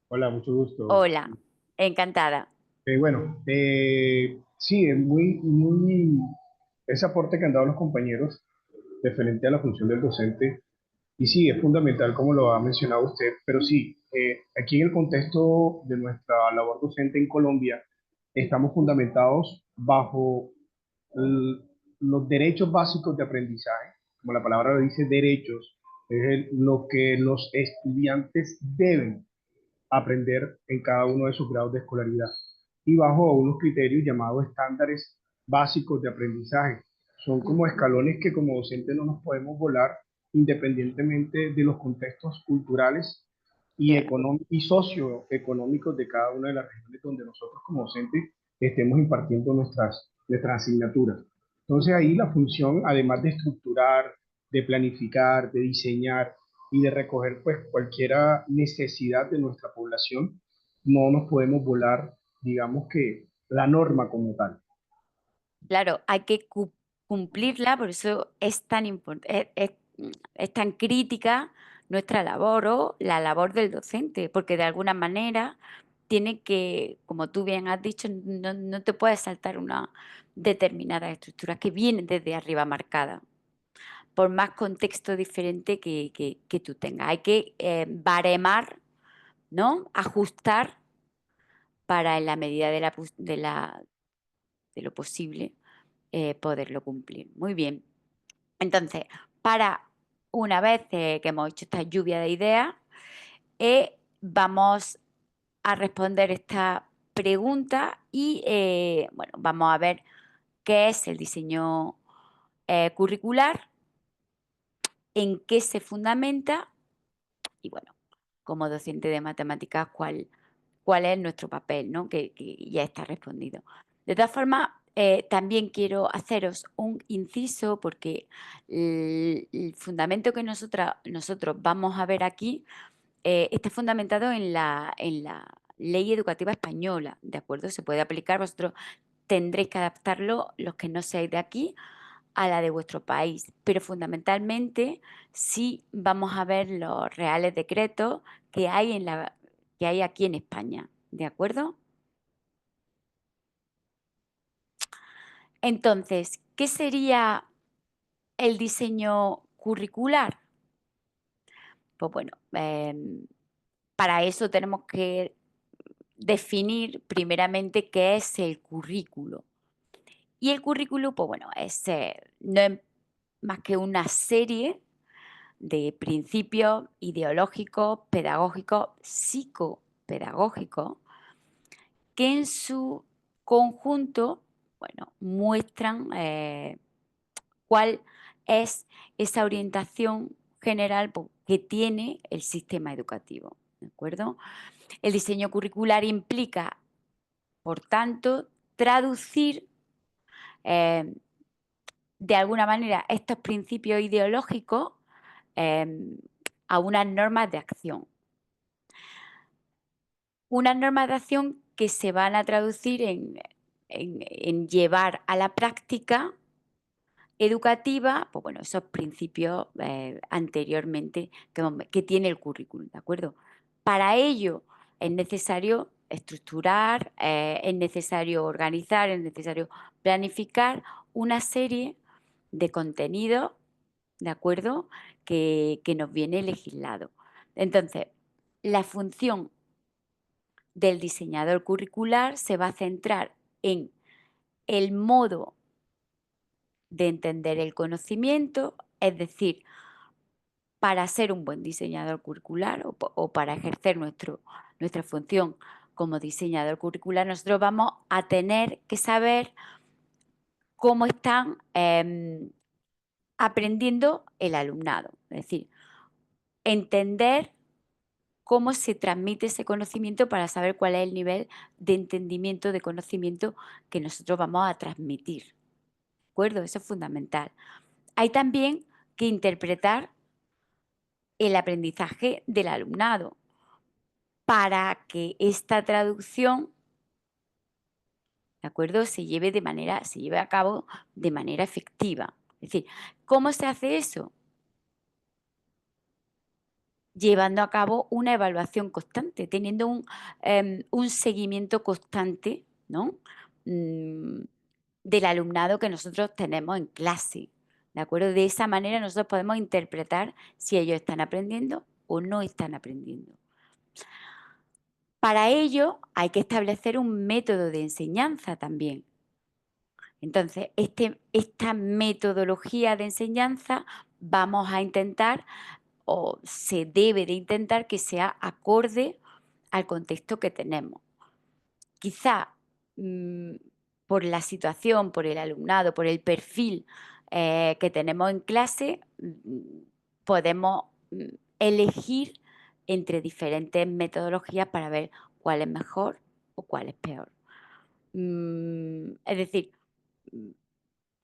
Hola, mucho gusto. Hola, encantada. Bueno, sí, es muy ese aporte que han dado los compañeros referente a la función del docente. Y sí, es fundamental, como lo ha mencionado usted, pero sí, aquí en el contexto de nuestra labor docente en Colombia, estamos fundamentados bajo l- los derechos básicos de aprendizaje, como la palabra lo dice, derechos, es lo que los estudiantes deben aprender en cada uno de sus grados de escolaridad y bajo unos criterios llamados estándares básicos de aprendizaje. Son como escalones que como docentes no nos podemos volar independientemente de los contextos culturales y, Claro. y socioeconómicos de cada una de las regiones donde nosotros como docentes estemos impartiendo nuestras asignaturas. Entonces ahí la función, además de estructurar, de planificar, de diseñar y de recoger pues cualquier necesidad de nuestra población, no nos podemos volar, digamos que la norma como tal. Claro, hay que cumplirla, por eso es tan es tan crítica nuestra labor o la labor del docente, porque de alguna manera tiene que, como tú bien has dicho, no te puedes saltar una determinada estructura que viene desde arriba marcada, por más contexto diferente que tú tengas. Hay que baremar, ¿no? Ajustar para en la medida de lo posible poderlo cumplir. Muy bien. Entonces, para una vez que hemos hecho esta lluvia de ideas, vamos a responder esta pregunta y bueno, vamos a ver qué es el diseño curricular, en qué se fundamenta y bueno, como docente de matemáticas, cuál es nuestro papel, ¿no? Que ya está respondido. De todas formas, también quiero haceros un inciso porque el fundamento que nosotros vamos a ver aquí está fundamentado en la ley educativa española, ¿de acuerdo? Se puede aplicar, vosotros tendréis que adaptarlo, los que no seáis de aquí, a la de vuestro país, pero fundamentalmente sí vamos a ver los reales decretos que hay que hay aquí en España, ¿de acuerdo? Entonces, ¿qué sería el diseño curricular? Pues bueno, para eso tenemos que definir primeramente qué es el currículo. Y el currículo, pues bueno, no es más que una serie de principios ideológicos, pedagógicos, psicopedagógicos, que en su conjunto, bueno, muestran cuál es esa orientación general que tiene el sistema educativo, ¿de acuerdo? El diseño curricular implica, por tanto, traducir de alguna manera estos principios ideológicos a unas normas de acción. Unas normas de acción que se van a traducir en llevar a la práctica educativa, pues bueno, esos principios anteriormente que tiene el currículum, ¿de acuerdo? Para ello es necesario estructurar, es necesario organizar, es necesario planificar una serie de contenidos, ¿de acuerdo? Que nos viene legislado. Entonces, la función del diseñador curricular se va a centrar en el modo de entender el conocimiento, es decir, para ser un buen diseñador curricular o para ejercer nuestra función como diseñador curricular, nosotros vamos a tener que saber cómo están aprendiendo el alumnado, es decir, entender cómo se transmite ese conocimiento para saber cuál es el nivel de entendimiento, de conocimiento que nosotros vamos a transmitir. ¿De acuerdo? Eso es fundamental. Hay también que interpretar el aprendizaje del alumnado para que esta traducción, ¿de acuerdo?, se lleve a cabo de manera efectiva. Es decir, ¿cómo se hace eso? llevando a cabo una evaluación constante, teniendo un seguimiento constante, ¿no? Del alumnado que nosotros tenemos en clase, ¿de acuerdo? De esa manera nosotros podemos interpretar si ellos están aprendiendo o no están aprendiendo. Para ello hay que establecer un método de enseñanza también. Entonces, esta metodología de enseñanza vamos a intentar, o se debe de intentar, que sea acorde al contexto que tenemos. Quizá por la situación, por el alumnado, por el perfil que tenemos en clase, podemos elegir entre diferentes metodologías para ver cuál es mejor o cuál es peor. Es decir,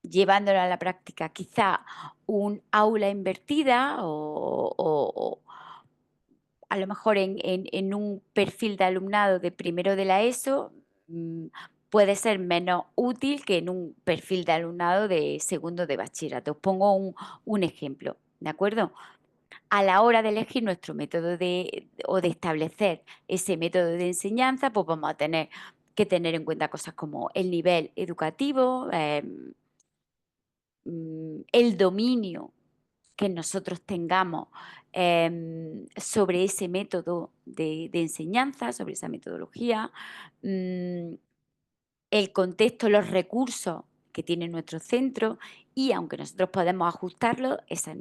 llevándolo a la práctica, quizá un aula invertida o a lo mejor en un perfil de alumnado de primero de la ESO puede ser menos útil que en un perfil de alumnado de segundo de bachillerato. Os pongo un ejemplo, ¿de acuerdo? A la hora de elegir nuestro método o de establecer ese método de enseñanza, pues vamos a tener que tener en cuenta cosas como el nivel educativo, el dominio que nosotros tengamos sobre ese método de enseñanza, sobre esa metodología, el contexto, los recursos que tiene nuestro centro, y aunque nosotros podemos ajustarlo, ese es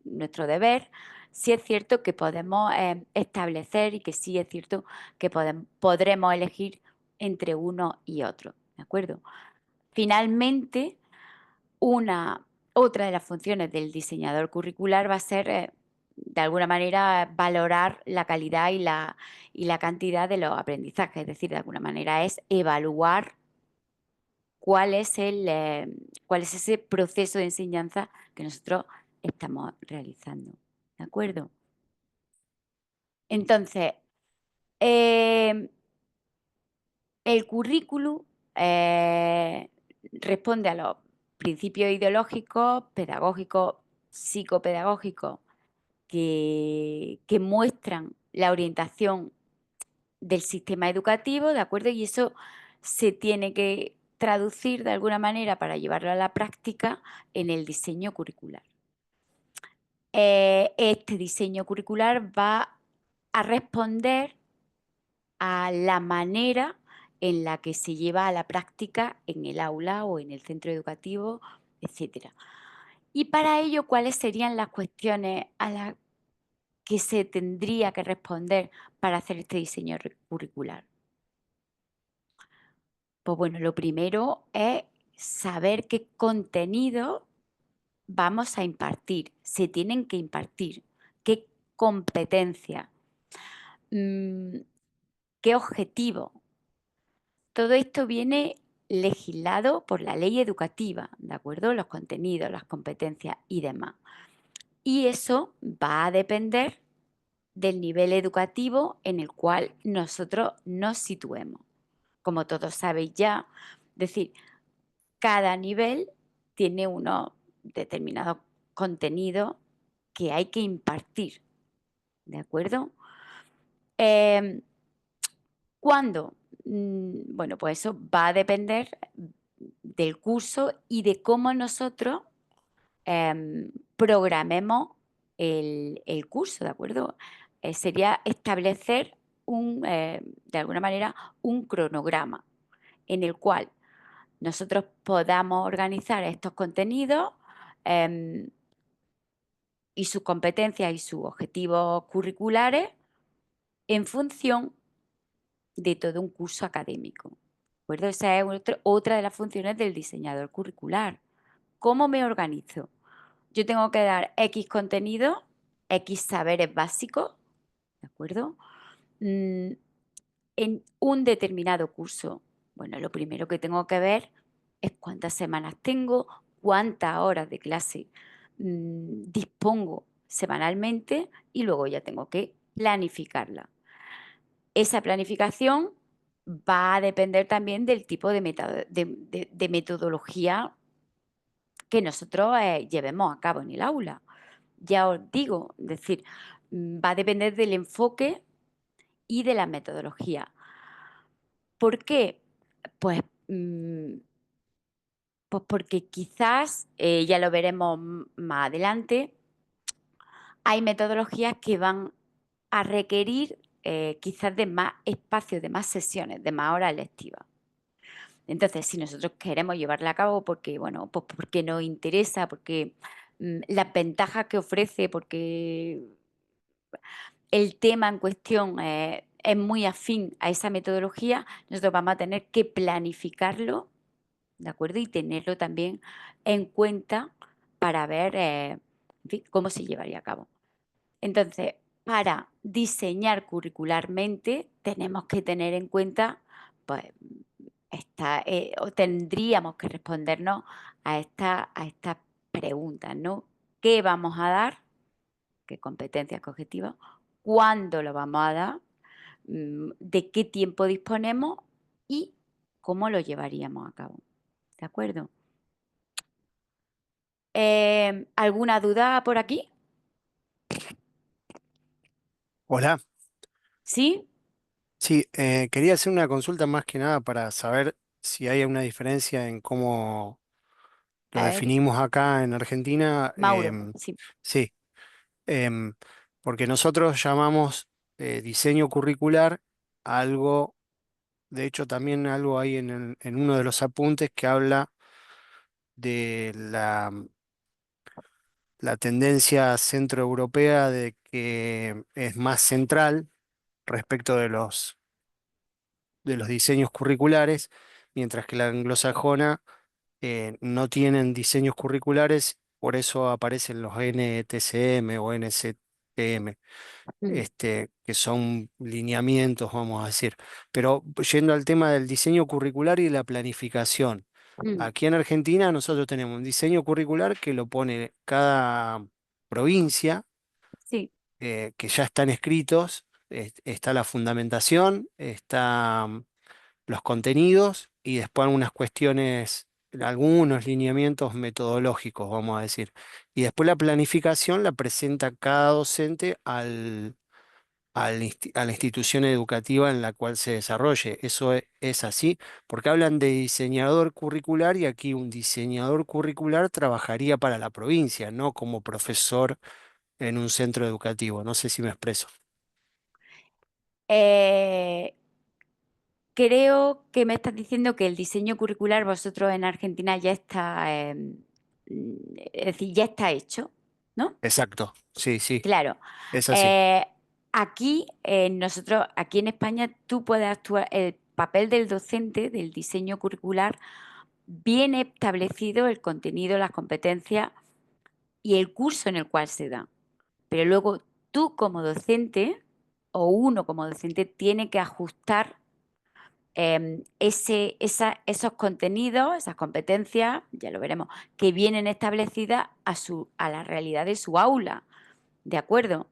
nuestro deber. Sí es cierto que podemos establecer, y que sí es cierto que podremos elegir entre uno y otro, ¿de acuerdo? Finalmente, otra de las funciones del diseñador curricular va a ser, de alguna manera, valorar la calidad y la cantidad de los aprendizajes. Es decir, de alguna manera es evaluar cuál es ese proceso de enseñanza que nosotros estamos realizando. ¿De acuerdo? Entonces, el currículum responde a los principios ideológicos, pedagógicos, psicopedagógicos que muestran la orientación del sistema educativo, ¿de acuerdo? Y eso se tiene que traducir de alguna manera para llevarlo a la práctica en el diseño curricular. Este diseño curricular va a responder a la manera en la que se lleva a la práctica en el aula o en el centro educativo, etc. Y para ello, ¿cuáles serían las cuestiones a las que se tendría que responder para hacer este diseño curricular? Pues bueno, lo primero es saber qué contenido vamos a impartir, se tienen que impartir, qué competencias, qué objetivo. Todo esto viene legislado por la ley educativa, ¿de acuerdo? Los contenidos, las competencias y demás. Y eso va a depender del nivel educativo en el cual nosotros nos situemos. Como todos sabéis ya, es decir, cada nivel tiene unos determinados contenidos que hay que impartir, ¿de acuerdo? ¿Cuándo? Bueno, pues eso va a depender del curso y de cómo nosotros programemos el curso, ¿de acuerdo? Sería establecer de alguna manera, un cronograma en el cual nosotros podamos organizar estos contenidos y sus competencias y sus objetivos curriculares en función de todo un curso académico. ¿De acuerdo? Esa es otra de las funciones del diseñador curricular. ¿Cómo me organizo? Yo tengo que dar X contenido, X saberes básicos, ¿de acuerdo? En un determinado curso. Bueno, lo primero que tengo que ver es cuántas semanas tengo, cuántas horas de clase dispongo semanalmente, y luego ya tengo que planificarla. Esa planificación va a depender también del tipo de metodología que nosotros llevemos a cabo en el aula. Ya os digo, es decir, va a depender del enfoque y de la metodología. ¿Por qué? Pues, pues porque quizás, ya lo veremos más adelante, hay metodologías que van a requerir quizás de más espacio, de más sesiones, de más horas lectivas. Entonces, si nosotros queremos llevarla a cabo porque, bueno, pues porque nos interesa, porque las ventajas que ofrece, porque el tema en cuestión es muy afín a esa metodología, nosotros vamos a tener que planificarlo, ¿de acuerdo? Y tenerlo también en cuenta para ver en fin, cómo se llevaría a cabo. Entonces, para diseñar curricularmente tenemos que tener en cuenta, pues, o tendríamos que respondernos a estas preguntas, ¿no? ¿Qué vamos a dar? ¿Qué competencias, qué objetivos? ¿Cuándo lo vamos a dar? ¿De qué tiempo disponemos? Y cómo lo llevaríamos a cabo. ¿De acuerdo? ¿Alguna duda por aquí? Hola. ¿Sí? Sí, quería hacer una consulta más que nada para saber si hay alguna diferencia en cómo lo A ver, definimos acá en Argentina. Mauro, sí. Sí, em, porque nosotros llamamos diseño curricular a algo, de hecho también algo ahí en uno de los apuntes que habla de la tendencia centroeuropea de que es más central respecto de los diseños curriculares, mientras que la anglosajona no tienen diseños curriculares, por eso aparecen los NTCM o NCTM, Mm, que son lineamientos, vamos a decir. Pero yendo al tema del diseño curricular y la planificación, mm, aquí en Argentina nosotros tenemos un diseño curricular que lo pone cada provincia, sí. que ya están escritos, está la fundamentación, está los contenidos y después algunas cuestiones, algunos lineamientos metodológicos, vamos a decir. Y después la planificación la presenta cada docente a la institución educativa en la cual se desarrolle. Eso es así, porque hablan de diseñador curricular y aquí un diseñador curricular trabajaría para la provincia, no como profesor en un centro educativo. No sé si me expreso. Eh, Creo que me estás diciendo que el diseño curricular vosotros en Argentina ya está, es decir, ya está hecho, ¿no? Exacto, sí, sí, Claro. es así. Eh, Aquí, nosotros, aquí en España, tú puedes actuar, el papel del docente, del diseño curricular, viene establecido el contenido, las competencias y el curso en el cual se da. Pero luego tú como docente o uno como docente tiene que ajustar esos contenidos, esas competencias, ya lo veremos, que vienen establecidas a la realidad de su aula. ¿De acuerdo?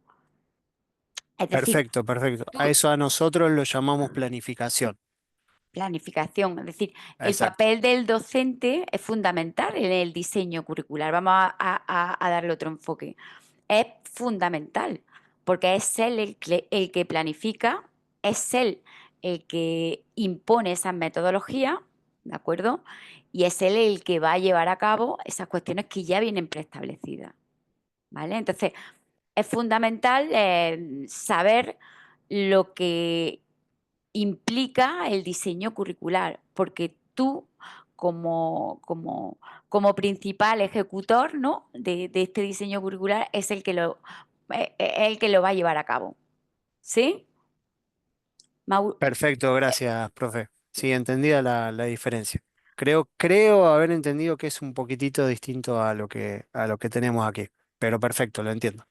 Es decir, Perfecto, perfecto. A tú, eso a nosotros lo llamamos planificación. planificación, es decir, el Exacto. papel del docente es fundamental en el diseño curricular. Vamos a darle otro enfoque. Es fundamental, porque es él el que planifica, es él el que impone esas metodologías, ¿de acuerdo? Y es él el que va a llevar a cabo esas cuestiones que ya vienen preestablecidas, ¿vale? Entonces, es fundamental saber lo que implica el diseño curricular, porque tú como principal ejecutor, ¿no? de este diseño curricular es el que lo va a llevar a cabo. ¿Sí? Mau- Perfecto, gracias, profe. Sí, entendida la diferencia. Creo haber entendido que es un poquitito distinto a lo que tenemos aquí. Pero perfecto, lo entiendo.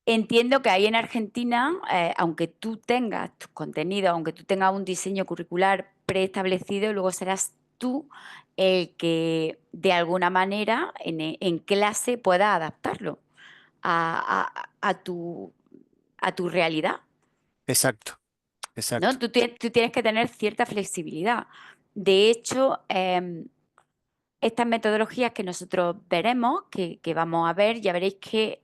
Entiendo que ahí en Argentina, aunque tú tengas tus contenidos, aunque tú tengas un diseño curricular preestablecido, luego serás tú el que de alguna manera en clase pueda adaptarlo a tu realidad, Exacto, ¿no? exacto. Tú tienes que tener cierta flexibilidad. De hecho, estas metodologías que nosotros veremos, que vamos a ver, ya veréis que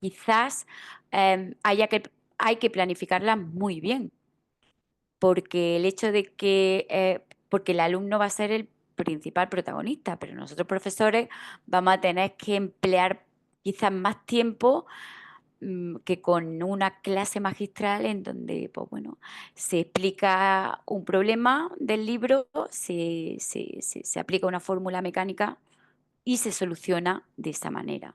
quizás hay que planificarla muy bien, porque el hecho de que, porque el alumno va a ser el principal protagonista, pero nosotros profesores vamos a tener que emplear quizás más tiempo que con una clase magistral en donde, pues bueno, se explica un problema del libro, se aplica una fórmula mecánica y se soluciona de esa manera.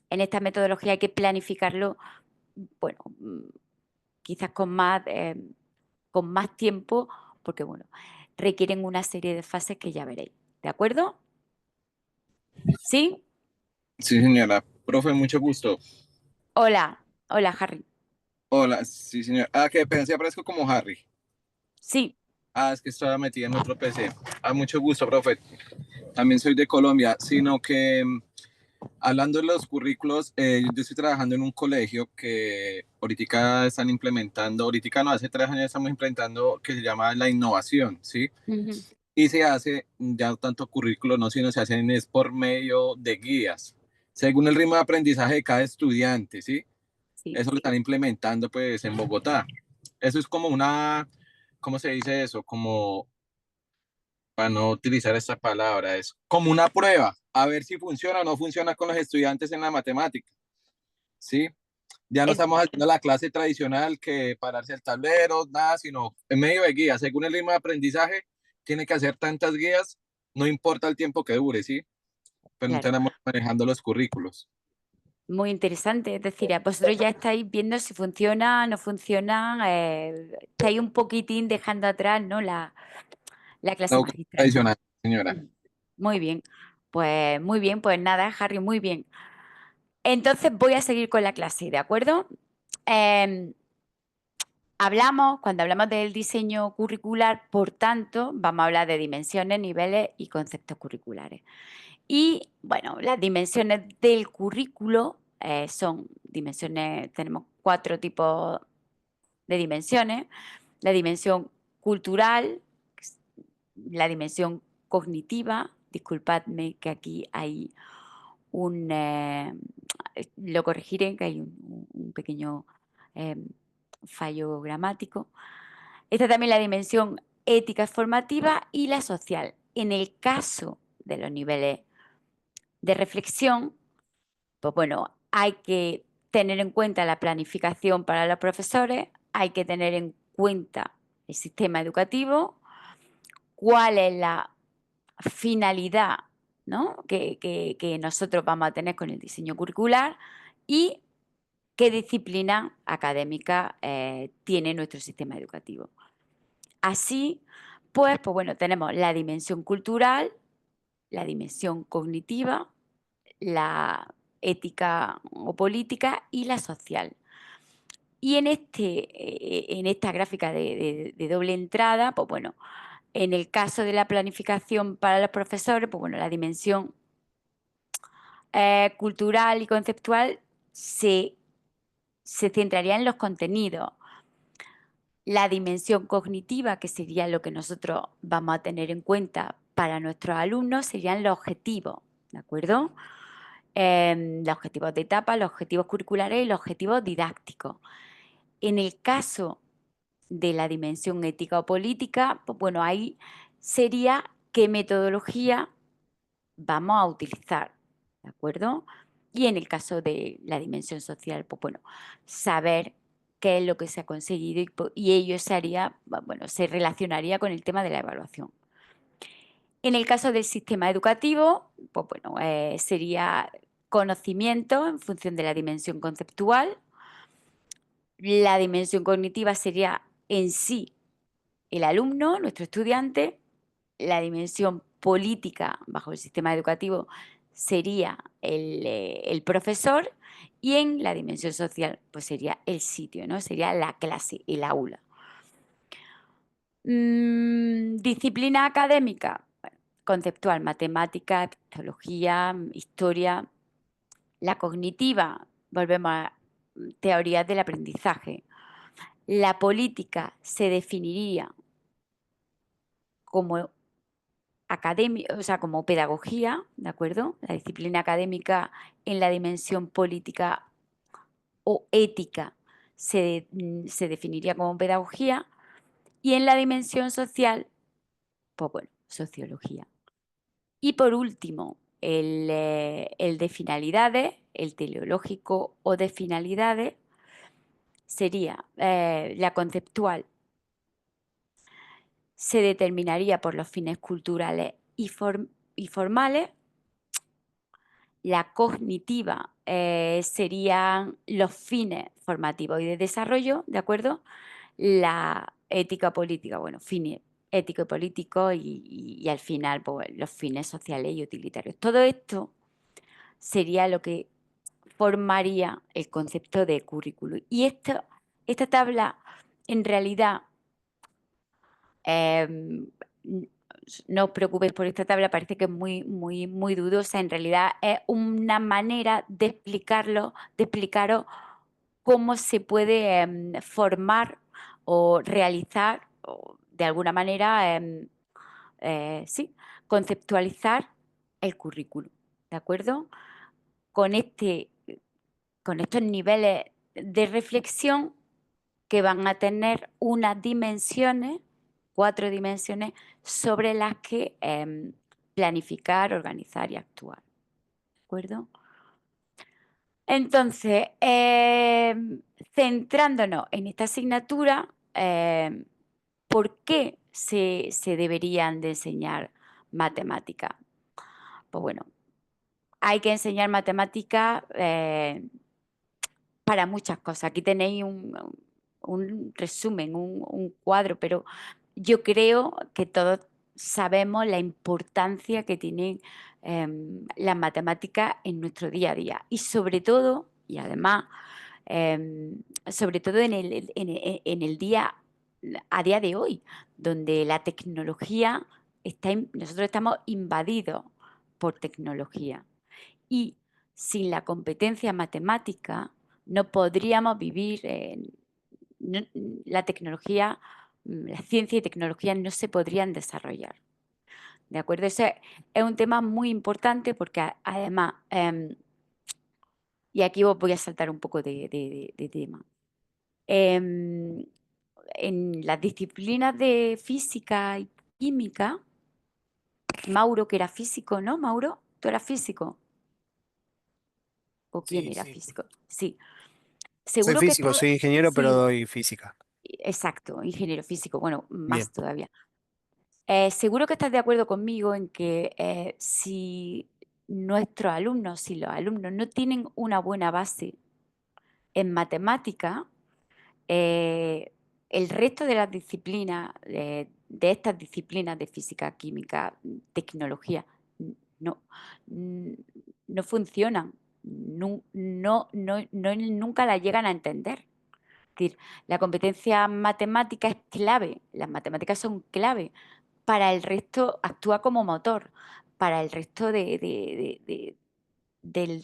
En esta metodología hay que planificarlo, bueno, quizás con más tiempo, porque bueno, requieren una serie de fases que ya veréis. ¿De acuerdo? ¿Sí? Sí, señora. Profe, mucho gusto. Hola, hola Harry. Hola, sí, señor. Ah, que pensé, aparezco como Harry. Sí, Ah, es que estaba metida en otro PC. Ah, mucho gusto, profe. También soy de Colombia, sino que hablando de los currículos, yo estoy trabajando en un colegio que ahorita están implementando, ahorita no, hace 3 años estamos implementando que se llama la innovación, ¿sí? ujú, Y se hace ya no tanto currículo, no, sino se hacen es por medio de guías, según el ritmo de aprendizaje de cada estudiante, ¿sí? sí. Eso lo están implementando pues en Bogotá. Eso es como una, ¿cómo se dice eso? Como, para no utilizar esta palabra, es como una prueba, a ver si funciona o no funciona con los estudiantes en la matemática, ¿sí? Ya no Es- estamos haciendo la clase tradicional que pararse al tablero, nada, sino en medio de guías. Según el ritmo de aprendizaje, tiene que hacer tantas guías, no importa el tiempo que dure, ¿sí? Pero claro. estamos manejando los currículos. Muy interesante, es decir, vosotros ya estáis viendo si funciona, no funciona, estáis un poquitín dejando atrás, ¿no? la La clase educación magistral. tradicional, señora. Mm. Muy bien, pues nada, Harry, muy bien. Entonces voy a seguir con la clase, ¿de acuerdo? Em, cuando hablamos del diseño curricular, por tanto, vamos a hablar de dimensiones, niveles y conceptos curriculares. Y bueno, las dimensiones del currículo son dimensiones, tenemos 4 tipos de dimensiones. La dimensión cultural, la dimensión cognitiva, disculpadme que aquí hay lo corregiré, que hay un pequeño eh, fallo gramático. Está también la dimensión ética formativa y la social. En el caso de los niveles de reflexión, pues bueno, hay que tener en cuenta la planificación para los profesores, hay que tener en cuenta el sistema educativo, cuál es la finalidad, ¿no? que nosotros vamos a tener con el diseño curricular y qué disciplina académica tiene nuestro sistema educativo. Así, pues bueno, tenemos la dimensión cultural, la dimensión cognitiva, la ética o política y la social. Y en esta gráfica de doble entrada, pues bueno, en el caso de la planificación para los profesores, pues bueno, la dimensión cultural y conceptual se centraría en los contenidos. La dimensión cognitiva, que sería lo que nosotros vamos a tener en cuenta para nuestros alumnos, serían los objetivos, ¿de acuerdo? Los objetivos de etapa, los objetivos curriculares y los objetivos didácticos. En el caso de la dimensión ética o política, pues bueno, ahí sería qué metodología vamos a utilizar, ¿de acuerdo? Y en el caso de la dimensión social, pues bueno, saber qué es lo que se ha conseguido y ello se relacionaría con el tema de la evaluación. En el caso del sistema educativo, pues bueno, sería conocimiento en función de la dimensión conceptual. La dimensión cognitiva sería en sí el alumno, nuestro estudiante. La dimensión política bajo el sistema educativo sería el profesor y en la dimensión social pues sería el sitio, ¿no? Sería la clase, el aula. Disciplina académica, bueno, conceptual, matemática, teología, historia. La cognitiva, volvemos a teorías del aprendizaje. La política se definiría como academia, o sea, como pedagogía, ¿de acuerdo? La disciplina académica en la dimensión política o ética se definiría como pedagogía, y en la dimensión social, pues bueno, sociología. Y por último, el de finalidades, el teleológico o de finalidades, sería la conceptual. Se determinaría por los fines culturales y formales. La cognitiva serían los fines formativos y de desarrollo, ¿de acuerdo? La ética política, bueno, fines ético y político y al final pues, los fines sociales y utilitarios. Todo esto sería lo que formaría el concepto de currículum. Y esta tabla, en realidad, no os preocupéis por esta tabla, parece que es muy dudosa. En realidad es una manera de explicaros cómo se puede formar o realizar, o de alguna manera, sí, conceptualizar el currículum, ¿de acuerdo? Con estos niveles de reflexión que van a tener unas dimensiones, 4 dimensiones, sobre las que planificar, organizar y actuar. ¿De acuerdo? Entonces, centrándonos en esta asignatura, ¿por qué se deberían de enseñar matemáticas? Pues bueno, hay que enseñar matemáticas para muchas cosas. Aquí tenéis un resumen, un cuadro, pero yo creo que todos sabemos la importancia que tienen las matemáticas en nuestro día a día y sobre todo, y además, sobre todo en el día a día de hoy, donde la tecnología nosotros estamos invadidos por tecnología y sin la competencia matemática no podríamos vivir, la tecnología, la ciencia y tecnología no se podrían desarrollar. ¿De acuerdo? Ese es un tema muy importante porque además, y aquí os voy a saltar un poco de tema. En las disciplinas de física y química, Mauro, que era físico, ¿no, Mauro? ¿Tú eras físico? ¿O quién Sí, era sí. físico? Sí. Soy Seguro que físico, soy ingeniero, pero sí, doy física. exacto, ingeniero físico, bueno, Bien. más todavía. Seguro que estás de acuerdo conmigo en que si nuestros alumnos, si los alumnos no tienen una buena base en matemática, el resto de las disciplinas, de estas disciplinas de física, química, tecnología, no, no funcionan, nunca la llegan a entender. Es decir, la competencia matemática es clave, las matemáticas son clave, para el resto actúa como motor, para el resto del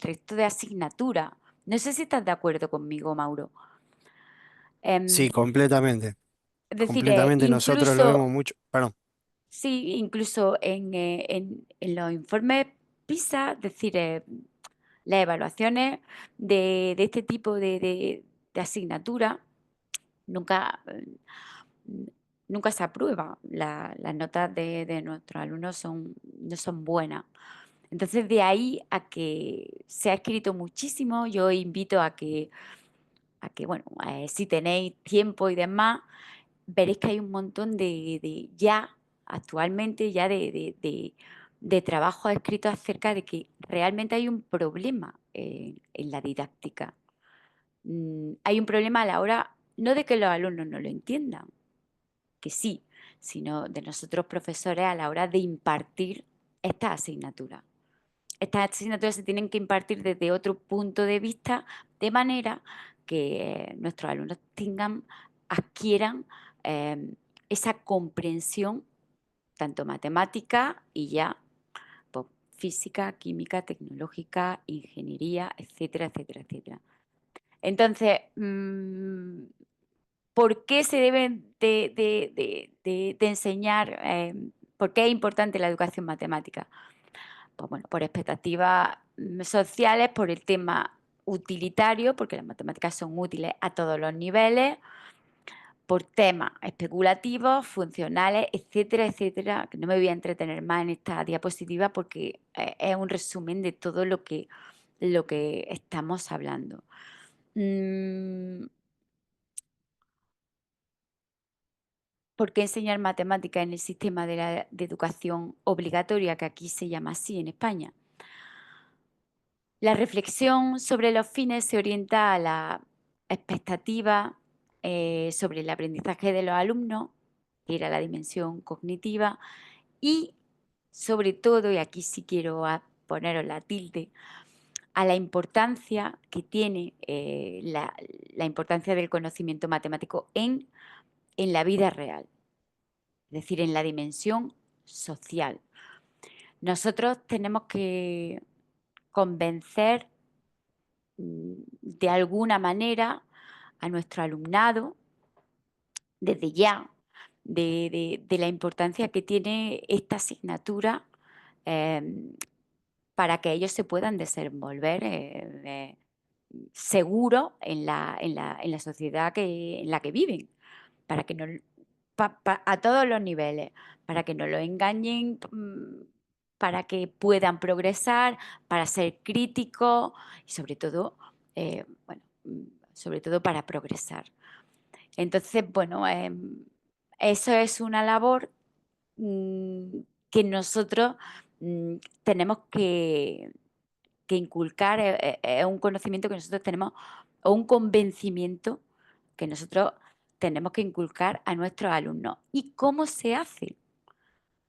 resto de asignaturas. No sé si estás de acuerdo conmigo, Mauro. Sí, Em, completamente. es decir, Completamente nosotros lo vemos incluso, mucho. Perdón. sí, incluso en los informes PISA, es decir, las evaluaciones de este tipo de asignatura, nunca, nunca se aprueba. Las notas de nuestros alumnos no son buenas. Entonces, de ahí a que se ha escrito muchísimo, yo invito bueno, si tenéis tiempo y demás, veréis que hay un montón ya actualmente, ya de trabajos escritos acerca de que realmente hay un problema en la didáctica. Hay un problema a la hora, no de que los alumnos no lo entiendan, que sí, sino de nosotros profesores a la hora de impartir estas asignaturas. Estas asignaturas se tienen que impartir desde otro punto de vista, de manera que nuestros alumnos adquieran esa comprensión, tanto matemática y ya pues, física, química, tecnológica, ingeniería, etcétera, etcétera, etcétera. Entonces, ¿por qué se deben de enseñar? ¿Por qué es importante la educación matemática? Pues bueno, por expectativas sociales, por el tema utilitario, porque las matemáticas son útiles a todos los niveles, por temas especulativos, funcionales, etcétera, etcétera, que no me voy a entretener más en esta diapositiva porque es un resumen de todo lo que estamos hablando. ¿Por qué enseñar matemáticas en el sistema de educación obligatoria, que aquí se llama así en España? La reflexión sobre los fines se orienta a la expectativa sobre el aprendizaje de los alumnos, que era la dimensión cognitiva, y sobre todo, y aquí sí quiero poneros la tilde, a la importancia que tiene la importancia del conocimiento matemático en la vida real, es decir, en la dimensión social. Nosotros tenemos que convencer de alguna manera a nuestro alumnado, desde ya, de la importancia que tiene esta asignatura para que ellos se puedan desenvolver seguros en la sociedad en la que viven, para que no, a todos los niveles, para que no los engañen, para que puedan progresar, para ser críticos y sobre todo, sobre todo para progresar. Entonces, bueno, eso es una labor que nosotros tenemos que inculcar, es un conocimiento que nosotros tenemos, o un convencimiento que nosotros tenemos que inculcar a nuestros alumnos. ¿Y cómo se hace?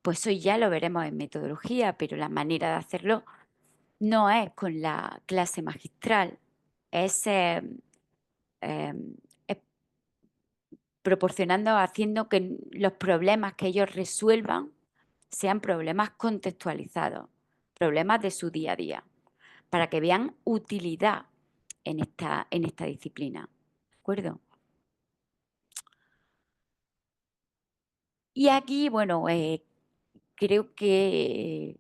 Pues eso ya lo veremos en metodología, pero la manera de hacerlo no es con la clase magistral, es proporcionando, haciendo que los problemas que ellos resuelvan sean problemas contextualizados, problemas de su día a día, para que vean utilidad en esta disciplina. ¿De acuerdo? Y aquí, bueno, creo que,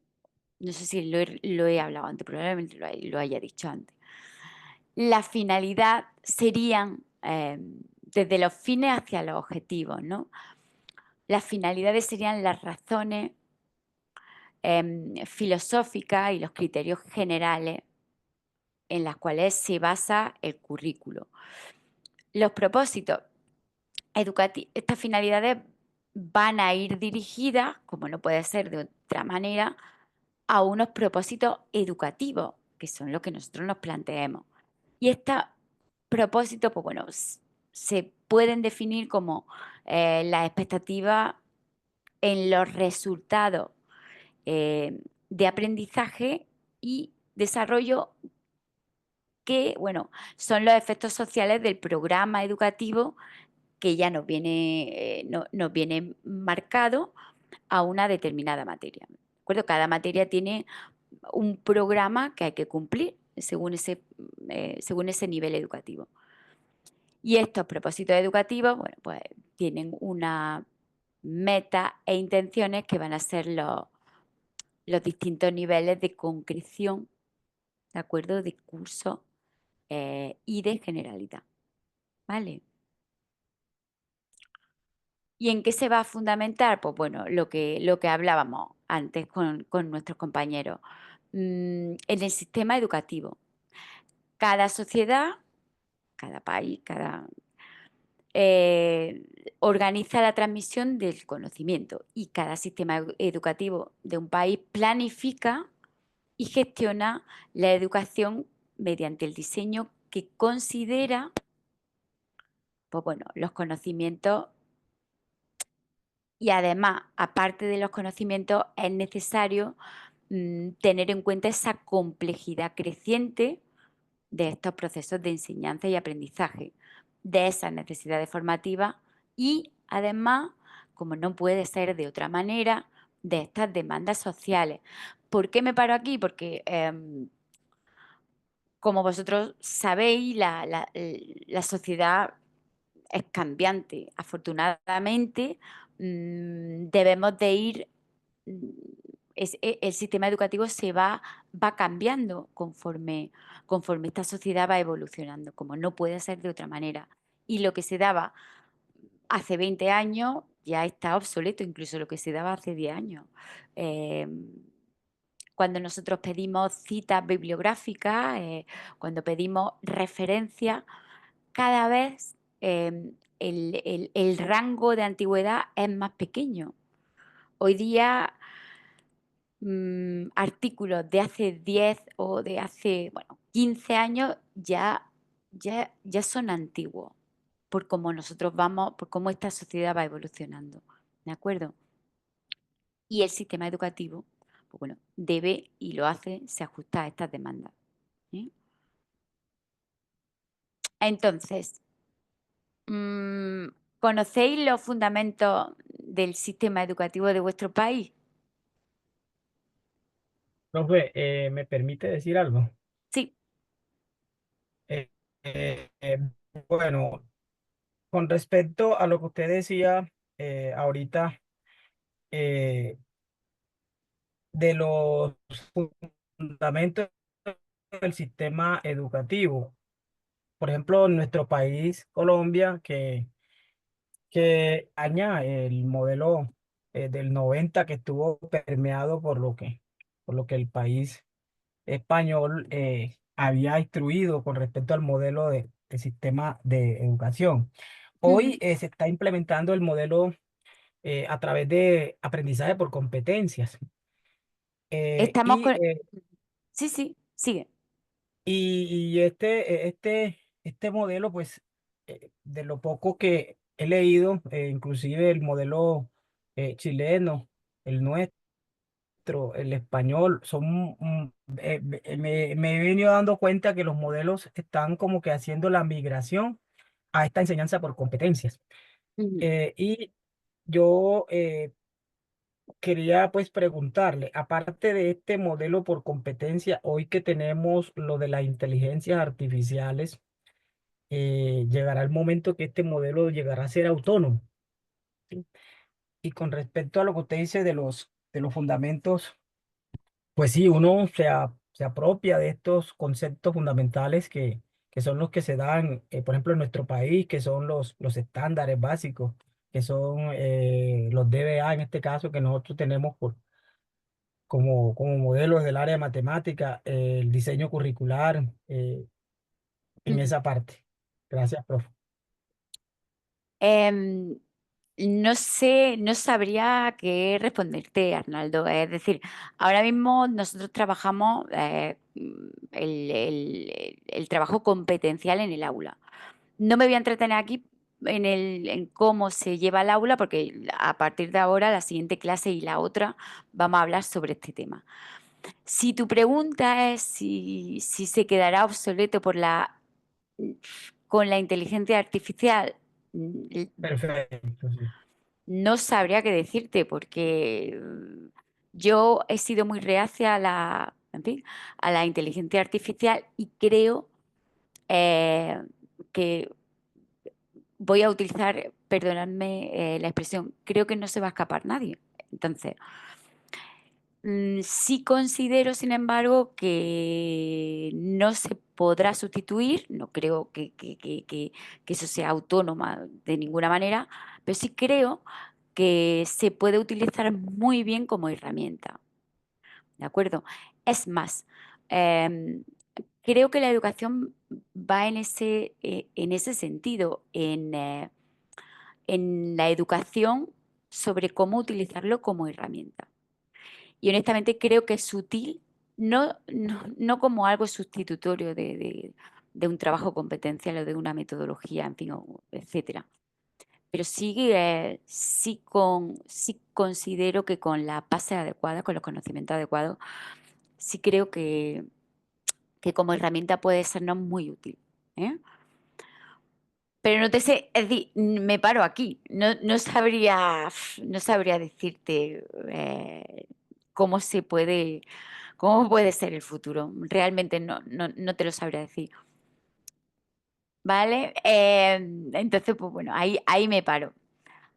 no sé si lo he hablado antes, probablemente lo haya dicho antes. La finalidad serían desde los fines hacia los objetivos, ¿no? Las finalidades serían las razones filosóficas y los criterios generales en las cuales se basa el currículo. Los propósitos educativos, estas finalidades van a ir dirigidas, como no puede ser de otra manera, a unos propósitos educativos, que son los que nosotros nos planteemos. Y estos propósitos, pues bueno, se pueden definir como las expectativas en los resultados de aprendizaje y desarrollo que, bueno, son los efectos sociales del programa educativo que ya nos viene marcado a una determinada materia. ¿De acuerdo? Cada materia tiene un programa que hay que cumplir según ese nivel educativo. Y estos propósitos educativos, bueno, pues tienen una meta e intenciones que van a ser los distintos niveles de concreción, ¿de acuerdo? De curso y de generalidad, ¿vale? ¿Y en qué se va a fundamentar? Pues bueno, lo que hablábamos antes con nuestros compañeros. En el sistema educativo. Cada sociedad, cada país, organiza la transmisión del conocimiento y cada sistema educativo de un país planifica y gestiona la educación mediante el diseño que considera, pues bueno, los conocimientos. Y además, aparte de los conocimientos, es necesario tener en cuenta esa complejidad creciente de estos procesos de enseñanza y aprendizaje, de esas necesidades formativas y además, como no puede ser de otra manera, de estas demandas sociales. ¿Por qué me paro aquí? Porque como vosotros sabéis, la sociedad es cambiante. Afortunadamente, debemos de ir el sistema educativo va cambiando conforme esta sociedad va evolucionando, como no puede ser de otra manera. Y lo que se daba hace 20 años ya está obsoleto, incluso lo que se daba hace 10 años. Cuando nosotros pedimos citas bibliográficas, cuando pedimos referencias, cada vez el rango de antigüedad es más pequeño. Hoy día, artículos de hace 10 o de hace 15 años ya son antiguos, por cómo nosotros vamos, por cómo esta sociedad va evolucionando. ¿De acuerdo? Y el sistema educativo, pues bueno, debe y lo hace, se ajusta a estas demandas. ¿Eh? Entonces, ¿conocéis los fundamentos del sistema educativo de vuestro país? Profe, ¿me permite decir algo? Sí. Eh, eh, eh, bueno, con respecto a lo que usted decía ahorita eh, de los fundamentos del sistema educativo, por ejemplo, en nuestro país, Colombia, que aña el modelo del 90 que estuvo permeado por lo que el país español había instruido con respecto al modelo de sistema de educación. Hoy se está implementando el modelo a través de aprendizaje por competencias. Eh, Estamos y, con... eh, Sí, sí, sigue. y este modelo, pues, de lo poco que he leído, inclusive el modelo chileno, el nuestro, el español, me he venido dando cuenta que los modelos están como que haciendo la migración a esta enseñanza por competencias. Y yo quería pues preguntarle, aparte de este modelo por competencia, hoy que tenemos lo de las inteligencias artificiales, llegará el momento que este modelo llegará a ser autónomo. ¿Sí? Y con respecto a lo que usted dice de los fundamentos, pues sí, uno se apropia de estos conceptos fundamentales que son los que se dan, por ejemplo, en nuestro país, que son los estándares básicos, que son los DBA en este caso, que nosotros tenemos como modelos del área de matemática, el diseño curricular, en esa parte. Gracias, profe. Em, no sé, no sabría qué responderte, Arnaldo. Es decir, ahora mismo nosotros trabajamos el trabajo competencial en el aula. No me voy a entretener aquí en cómo se lleva el aula, porque a partir de ahora, la siguiente clase y la otra, vamos a hablar sobre este tema. Si tu pregunta es si se quedará obsoleto con la inteligencia artificial, Perfecto, sí. no sabría qué decirte, porque yo he sido muy reacia en fin, a la inteligencia artificial y creo que voy a utilizar, perdonadme la expresión, creo que no se va a escapar nadie. Entonces, sí considero, sin embargo, que no se podrá sustituir, no creo que eso sea autónoma de ninguna manera, pero sí creo que se puede utilizar muy bien como herramienta. ¿De acuerdo? Es más, creo que la educación va en ese sentido, en la educación sobre cómo utilizarlo como herramienta. Y honestamente creo que es útil, no como algo sustitutorio de un trabajo competencial o de una metodología, en fin, etcétera. Pero sí, sí considero que con la base adecuada, con los conocimientos adecuados, sí creo que como herramienta puede sernos muy útil. ¿Eh? Pero no te sé, es decir, me paro aquí. No sabría decirte cómo cómo puede ser el futuro. Realmente no te lo sabría decir. ¿Vale? Entonces, pues bueno, ahí me paro.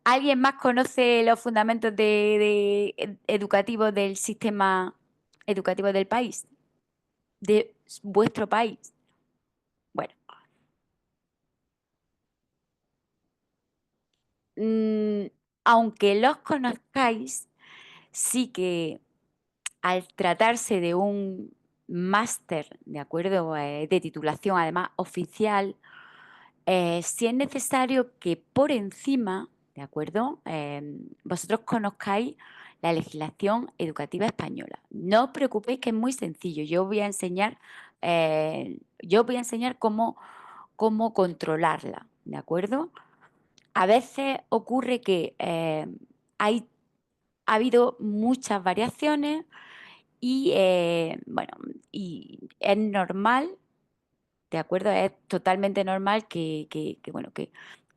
¿Alguien más conoce los fundamentos educativos del sistema educativo del país? ¿De vuestro país? Bueno. Aunque los conozcáis, sí que al tratarse de un máster, ¿de acuerdo? De titulación, además oficial, sí es necesario que por encima, ¿de acuerdo? Vosotros conozcáis la legislación educativa española. No os preocupéis que es muy sencillo. Yo os voy a enseñar, cómo controlarla, ¿de acuerdo? A veces ocurre que ha habido muchas variaciones y, bueno, y es normal, ¿de acuerdo? Es totalmente normal que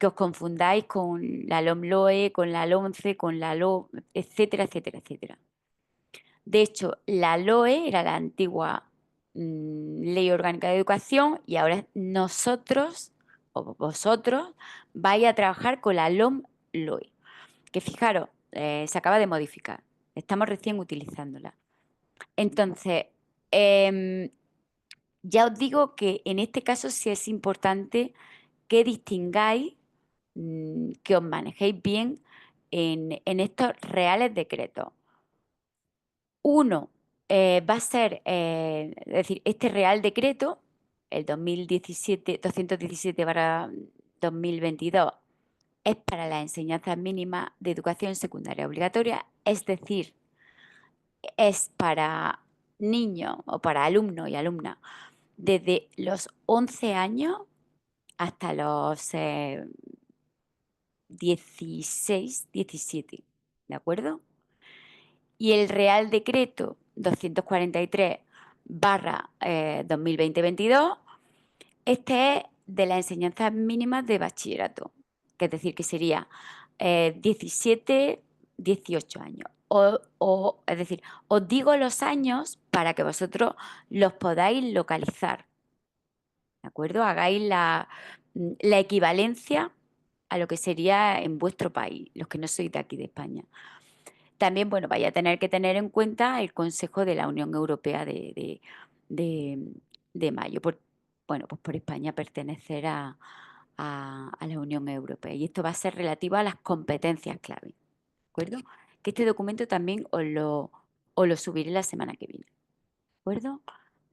os confundáis con la LOMLOE, con la LOMCE, con la LO, etcétera, etcétera, etcétera. De hecho, la LOE era la antigua Ley Orgánica de Educación y ahora nosotros o vosotros vais a trabajar con la LOMLOE, que fijaros, se acaba de modificar. Estamos recién utilizándola. Entonces, ya os digo que en este caso sí es importante que distingáis, que os manejéis bien en estos reales decretos. Uno va a ser, es decir, este Real Decreto, el 217/2022, es para las enseñanzas mínimas de educación secundaria obligatoria, es decir, es para niños o para alumnos y alumnas desde los 11 años hasta los 16, 17, ¿de acuerdo? Y el Real Decreto 243/2020-22, este es de las enseñanzas mínimas de bachillerato, que es decir, que sería 17, 18 años. Es decir, os digo los años para que vosotros los podáis localizar, ¿de acuerdo? Hagáis la equivalencia a lo que sería en vuestro país, los que no sois de aquí de España. También, bueno, vais a tener que tener en cuenta el Consejo de la Unión Europea de mayo, pues por España pertenecer a la Unión Europea. Y esto va a ser relativo a las competencias clave, ¿de acuerdo? Que este documento también os lo subiré la semana que viene, ¿de acuerdo?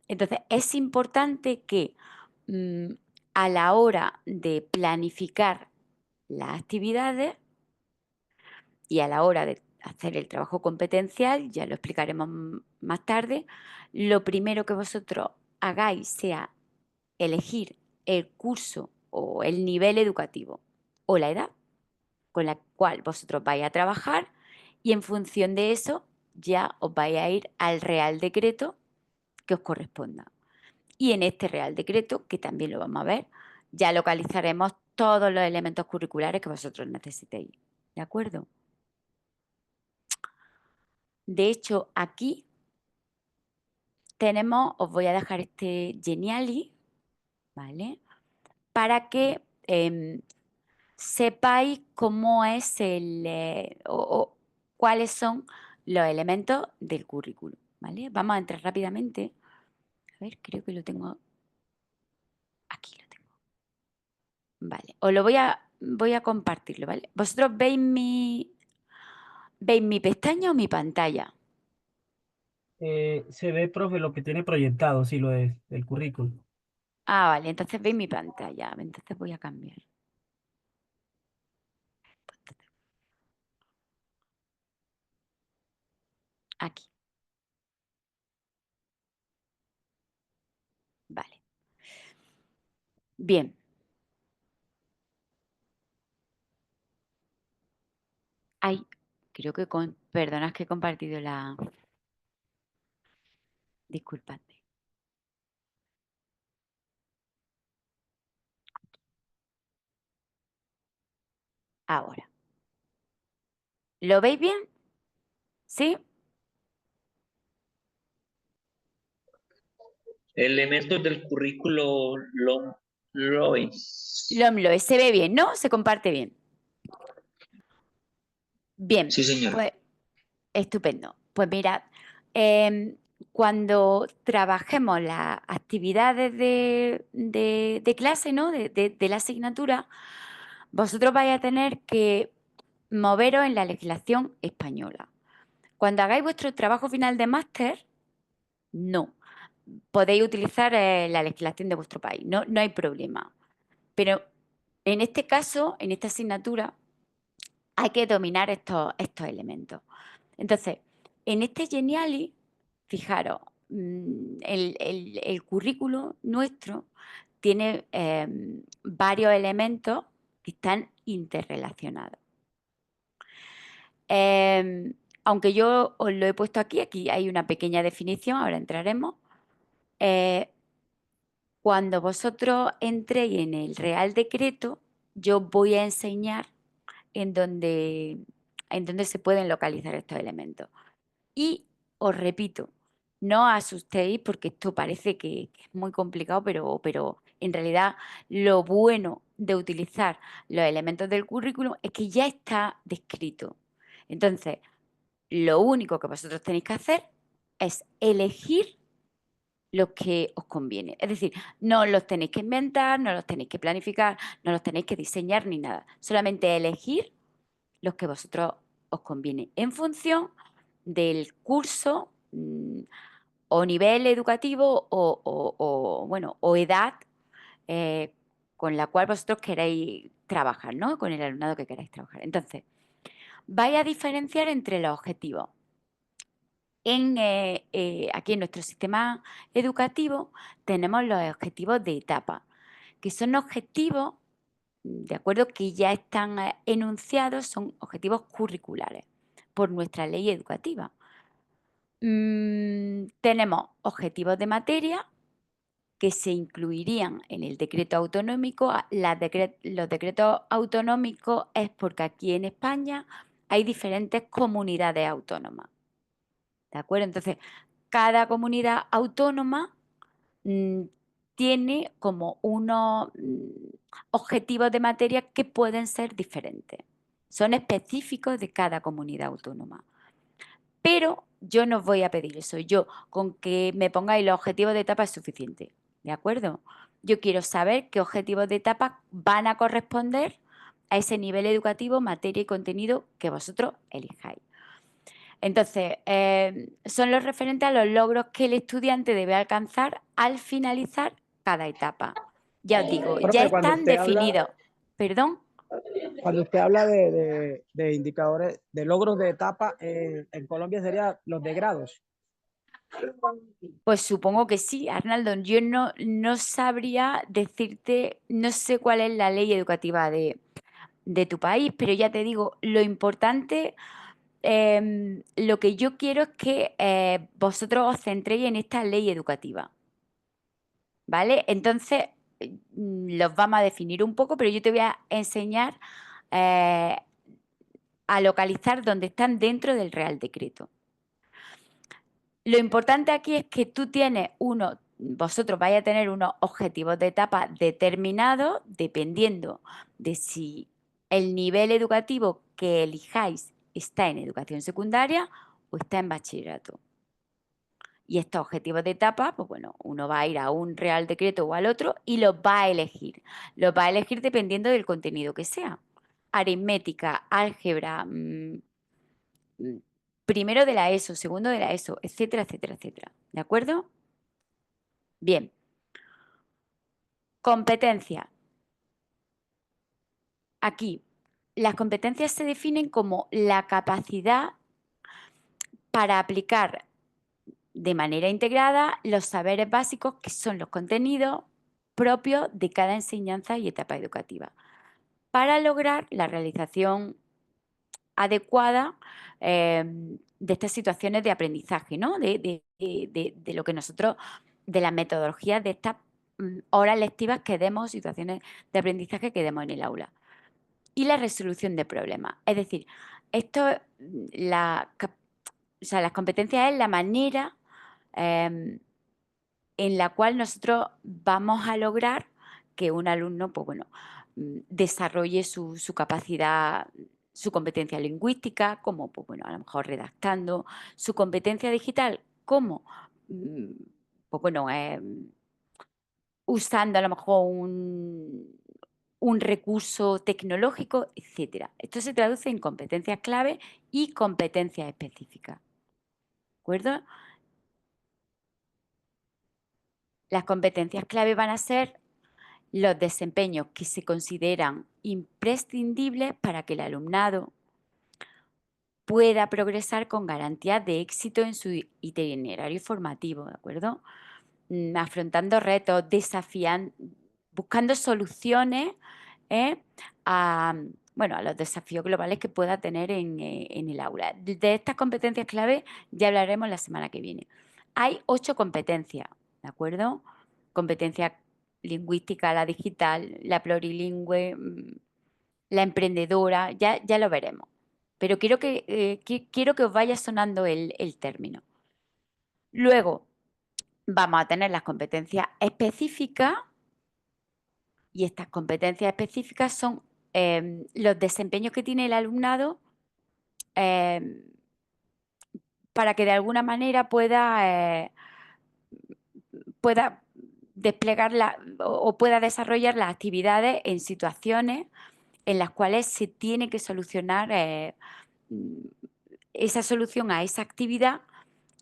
Entonces, es importante que a la hora de planificar las actividades y a la hora de hacer el trabajo competencial, ya lo explicaremos más tarde, lo primero que vosotros hagáis sea elegir el curso o el nivel educativo o la edad con la cual vosotros vais a trabajar y en función de eso ya os vais a ir al Real Decreto que os corresponda. Y en este Real Decreto, que también lo vamos a ver, ya localizaremos todos los elementos curriculares que vosotros necesitéis. ¿De acuerdo? De hecho, aquí tenemos, os voy a dejar este Geniali, ¿vale? Para que sepáis cómo es o cuáles son los elementos del currículum, ¿vale? Vamos a entrar rápidamente. A ver, creo que lo tengo. Aquí lo tengo. Vale, os lo voy a compartirlo, ¿vale? ¿Vosotros veis mi pestaña o mi pantalla? Se ve, profe, lo que tiene proyectado, sí, lo del currículum. Ah, vale, entonces veis mi pantalla. Entonces voy a cambiar. Aquí. Vale. Bien. Ay, creo que perdonad que he compartido la... Disculpadme. Ahora. ¿Lo veis bien? ¿Sí? Elementos del currículo LOMLOE. LOMLOE. Se ve bien, ¿no? Se comparte bien. Bien, Sí, señora. pues estupendo. Pues mirad, cuando trabajemos las actividades de clase, ¿no? de la asignatura, vosotros vais a tener que moveros en la legislación española. Cuando hagáis vuestro trabajo final de máster, no. Podéis utilizar la legislación de vuestro país, no hay problema. Pero en este caso, en esta asignatura, hay que dominar estos elementos. Entonces, en este Geniali, fijaros, el currículo nuestro tiene varios elementos que están interrelacionados. Aunque yo os lo he puesto aquí hay una pequeña definición, ahora entraremos. Cuando vosotros entréis en el Real Decreto, yo voy a enseñar en dónde se pueden localizar estos elementos. Y os repito, no os asustéis porque esto parece que es muy complicado, pero en realidad lo bueno de utilizar los elementos del currículum es que ya está descrito. Entonces, lo único que vosotros tenéis que hacer es elegir los que os conviene. Es decir, no los tenéis que inventar, no los tenéis que planificar, no los tenéis que diseñar ni nada. Solamente elegir los que vosotros os conviene en función del curso o nivel educativo o edad con la cual vosotros queréis trabajar, ¿no? Con el alumnado que queráis trabajar. Entonces, vais a diferenciar entre los objetivos. Aquí en nuestro sistema educativo tenemos los objetivos de etapa, que son objetivos, de acuerdo, que ya están enunciados, son objetivos curriculares por nuestra ley educativa. Tenemos objetivos de materia que se incluirían en el decreto autonómico. Los decretos autonómicos es porque aquí en España hay diferentes comunidades autónomas. ¿De acuerdo? Entonces, cada comunidad autónoma tiene como unos objetivos de materia que pueden ser diferentes. Son específicos de cada comunidad autónoma. Pero yo no os voy a pedir eso. Yo, con que me pongáis los objetivos de etapa es suficiente. ¿De acuerdo? Yo quiero saber qué objetivos de etapa van a corresponder a ese nivel educativo, materia y contenido que vosotros elijáis. Entonces, son los referentes a los logros que el estudiante debe alcanzar al finalizar cada etapa. Ya os digo, ya Profe, cuando están usted habla, definidos. ¿Perdón? cuando usted habla de indicadores, de logros de etapa, en Colombia serían los de grados. Pues supongo que sí, Arnaldo. Yo no sabría decirte, no sé cuál es la ley educativa de tu país, pero ya te digo, lo importante, lo que yo quiero es que vosotros os centréis en esta ley educativa. ¿Vale? Entonces, los vamos a definir un poco, pero yo te voy a enseñar a localizar dónde están dentro del Real Decreto. Lo importante aquí es que vosotros vais a tener unos objetivos de etapa determinados dependiendo de si el nivel educativo que elijáis está en educación secundaria o está en bachillerato. Y estos objetivos de etapa, pues bueno, uno va a ir a un Real Decreto o al otro y los va a elegir. Los va a elegir dependiendo del contenido que sea. Aritmética, álgebra, primero de la ESO, segundo de la ESO, etcétera, etcétera, etcétera. ¿De acuerdo? Bien. Competencia. Aquí, las competencias se definen como la capacidad para aplicar de manera integrada los saberes básicos que son los contenidos propios de cada enseñanza y etapa educativa para lograr la realización adecuada de estas situaciones de aprendizaje, ¿no? de lo que nosotros, de las metodologías de estas horas lectivas que demos, situaciones de aprendizaje que demos en el aula. Y la resolución de problemas. Es decir, las competencias es la manera en la cual nosotros vamos a lograr que un alumno, pues bueno, desarrolle su capacidad su competencia lingüística, como pues, bueno, a lo mejor redactando, su competencia digital, como pues, bueno, usando a lo mejor un recurso tecnológico, etcétera. Esto se traduce en competencias clave y competencias específicas. ¿De acuerdo? Las competencias clave van a ser los desempeños que se consideran imprescindibles para que el alumnado pueda progresar con garantía de éxito en su itinerario formativo, ¿de acuerdo? Afrontando retos, buscando soluciones a los desafíos globales que pueda tener en el aula. De estas competencias clave ya hablaremos la semana que viene. Hay 8 competencias, ¿de acuerdo? Competencia lingüística, la digital, la plurilingüe, la emprendedora, ya lo veremos. Pero quiero que os vaya sonando el término. Luego vamos a tener las competencias específicas, y estas competencias específicas son los desempeños que tiene el alumnado para que de alguna manera pueda desplegar o pueda desarrollar las actividades en situaciones en las cuales se tiene que solucionar esa solución a esa actividad,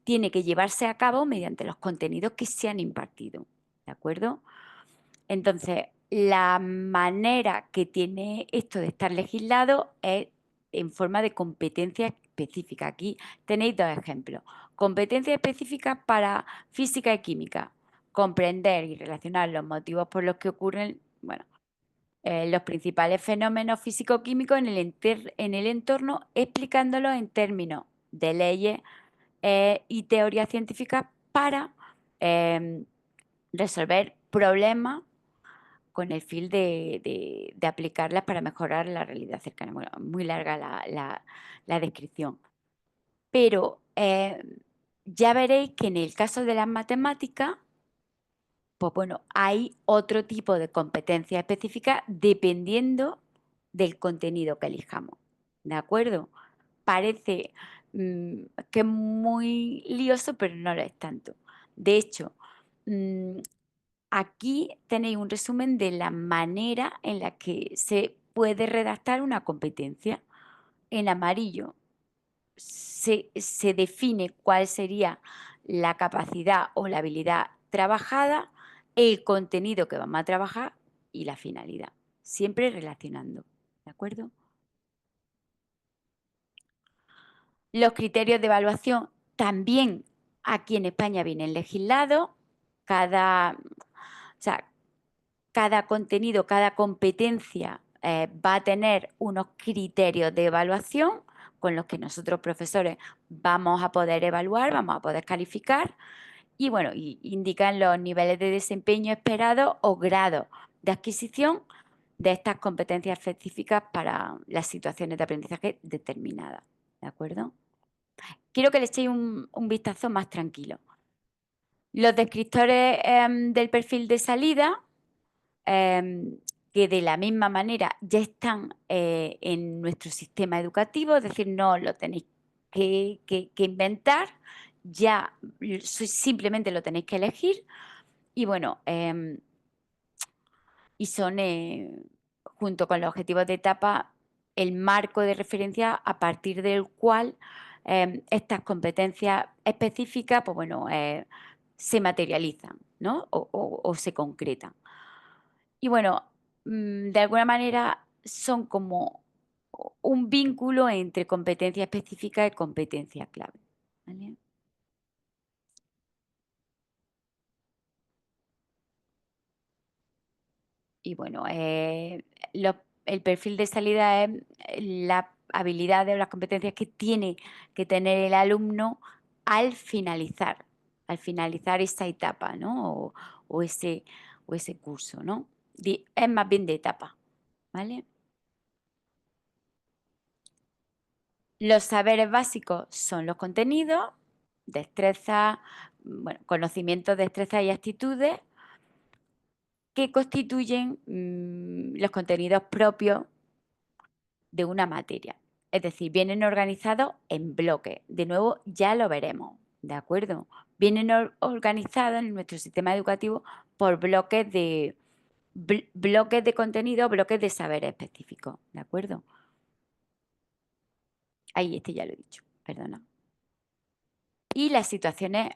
tiene que llevarse a cabo mediante los contenidos que se han impartido, ¿de acuerdo? Entonces, la manera que tiene esto de estar legislado es en forma de competencia específica. Aquí tenéis 2 ejemplos. Competencia específica para física y química. Comprender y relacionar los motivos por los que ocurren, los principales fenómenos físico-químicos en el entorno, explicándolos en términos de leyes y teorías científicas para resolver problemas con el fin de aplicarlas para mejorar la realidad cercana. Bueno, muy larga la descripción. Pero ya veréis que en el caso de las matemáticas, pues bueno, hay otro tipo de competencia específica dependiendo del contenido que elijamos. ¿De acuerdo? Parece que es muy lioso, pero no lo es tanto. De hecho, aquí tenéis un resumen de la manera en la que se puede redactar una competencia. En amarillo se define cuál sería la capacidad o la habilidad trabajada, el contenido que vamos a trabajar y la finalidad, siempre relacionando, ¿de acuerdo? Los criterios de evaluación también aquí en España vienen legislados. Cada contenido, cada competencia va a tener unos criterios de evaluación con los que nosotros profesores vamos a poder evaluar, vamos a poder calificar y indican los niveles de desempeño esperados o grados de adquisición de estas competencias específicas para las situaciones de aprendizaje determinadas. ¿De acuerdo? Quiero que le echéis un vistazo más tranquilo. Los descriptores del perfil de salida, que de la misma manera ya están en nuestro sistema educativo, es decir, no lo tenéis que inventar, ya simplemente lo tenéis que elegir y y son, junto con los objetivos de etapa, el marco de referencia a partir del cual estas competencias específicas se materializan, ¿no? o se concretan. Y de alguna manera son como un vínculo entre competencia específica y competencia clave. ¿Vale? Y el perfil de salida es la habilidad o las competencias que tiene que tener el alumno al finalizar esa etapa, ¿no? o ese curso, ¿no? Es más bien de etapa, ¿vale? Los saberes básicos son los contenidos, destrezas, conocimientos, destrezas y actitudes que constituyen los contenidos propios de una materia. Es decir, vienen organizados en bloques. De nuevo, ya lo veremos, ¿de acuerdo? Vienen organizados en nuestro sistema educativo por bloques de contenido, bloques de saber específicos, ¿de acuerdo? Ahí, ya lo he dicho, perdona. Y las situaciones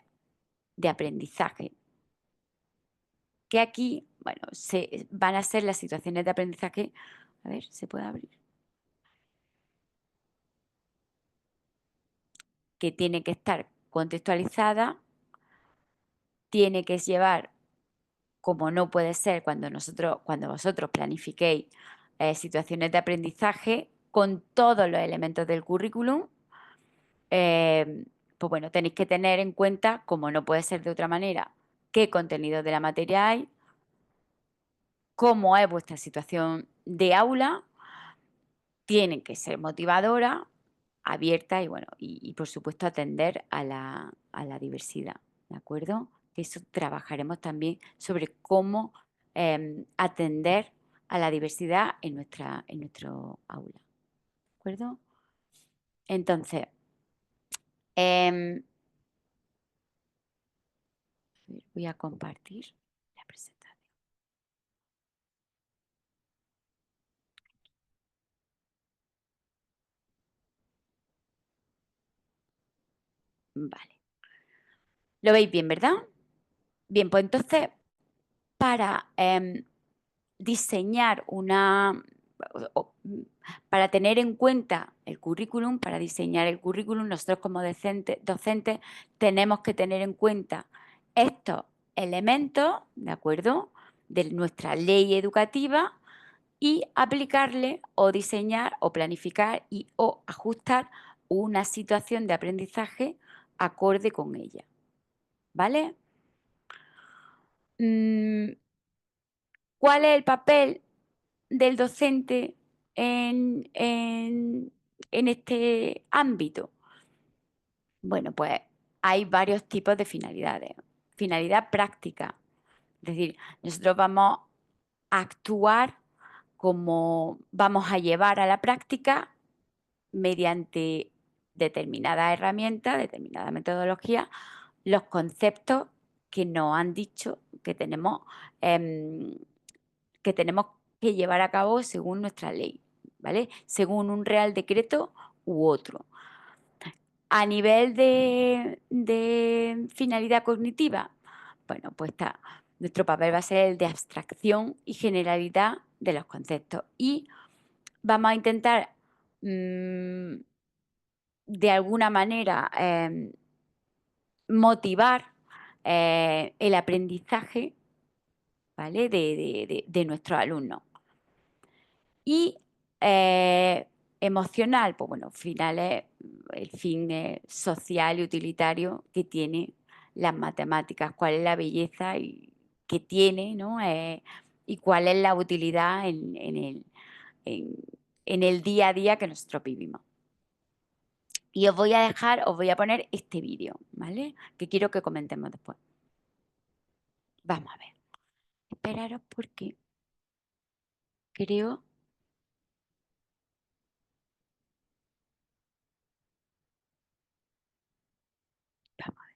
de aprendizaje, que aquí, bueno, van a ser las situaciones de aprendizaje. A ver, ¿se puede abrir? Que tiene que estar contextualizada, tiene que llevar, como no puede ser cuando vosotros planifiquéis situaciones de aprendizaje con todos los elementos del currículum, pues bueno, tenéis que tener en cuenta, como no puede ser de otra manera, qué contenido de la materia hay, cómo es vuestra situación de aula, tienen que ser motivadoras, abiertas y, bueno, y por supuesto atender a la diversidad, ¿de acuerdo? Eso trabajaremos también sobre cómo atender a la diversidad en nuestro aula, ¿de acuerdo? Entonces, voy a compartir la presentación. Vale. ¿Lo veis bien, verdad? Bien, pues entonces, para diseñar para tener en cuenta el currículum, para diseñar el currículum, nosotros como docentes tenemos que tener en cuenta estos elementos, ¿de acuerdo?, de nuestra ley educativa y aplicarle o diseñar o planificar o ajustar una situación de aprendizaje acorde con ella, ¿vale? ¿Cuál es el papel del docente en este ámbito? Bueno, pues hay varios tipos de finalidades. Finalidad práctica, es decir, nosotros vamos a actuar como vamos a llevar a la práctica mediante determinadas herramientas, determinada metodología, los conceptos que nos han dicho que tenemos que llevar a cabo según nuestra ley, ¿vale? Según un real decreto u otro. A nivel de finalidad cognitiva, bueno, pues nuestro papel va a ser el de abstracción y generalidad de los conceptos. Y vamos a intentar, de alguna manera, motivar el aprendizaje, ¿vale?, de nuestros alumnos. Y emocional, pues bueno, el fin social y utilitario que tiene las matemáticas, cuál es la belleza que tiene, ¿no?, y cuál es la utilidad en el día a día que nosotros vivimos. Y os voy a poner este vídeo, ¿vale?, que quiero que comentemos después. Vamos a ver. Esperaros porque creo... Vamos a ver.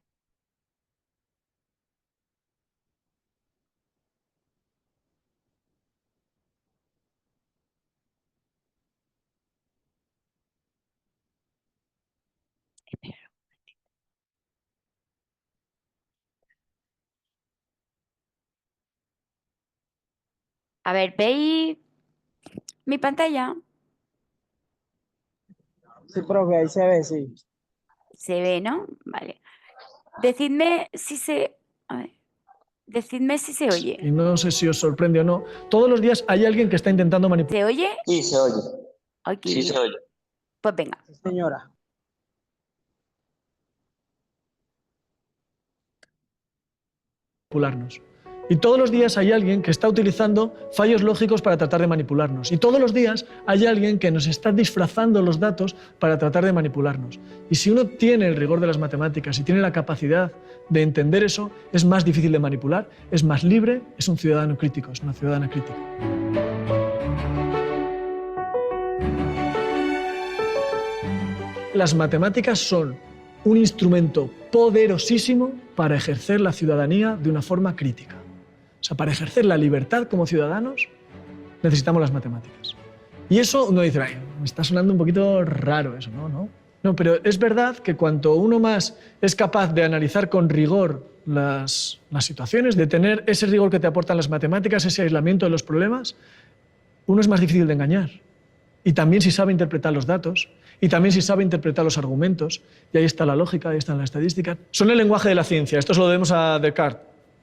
Espera. A ver, ¿veis mi pantalla? Sí, profe, ahí se ve, sí. Se ve, ¿no? Vale. Decidme si se... A ver. Decidme si se oye. Y no sé si os sorprende o no, todos los días hay alguien que está intentando manipular. ¿Se oye? Sí, se oye. Ay, qué Sí, bien. se oye. Pues venga. Señora. Manipularnos. Y todos los días hay alguien que está utilizando fallos lógicos para tratar de manipularnos. Y todos los días hay alguien que nos está disfrazando los datos para tratar de manipularnos. Y si uno tiene el rigor de las matemáticas y tiene la capacidad de entender eso, es más difícil de manipular, es más libre, es un ciudadano crítico, es una ciudadana crítica. las matemáticas son un instrumento poderosísimo para ejercer la ciudadanía de una forma crítica. O sea, para ejercer la libertad como ciudadanos necesitamos las matemáticas. Y eso uno dice, ay, me está sonando un poquito raro eso, ¿no? No, pero es verdad que cuanto uno más es capaz de analizar con rigor las situaciones, de tener ese rigor que te aportan las matemáticas, ese aislamiento de los problemas, uno es más difícil de engañar. Y también si sabe interpretar los datos, y también si sabe interpretar los argumentos, y ahí está la lógica, ahí está la estadística. Son el lenguaje de la ciencia, esto se lo debemos a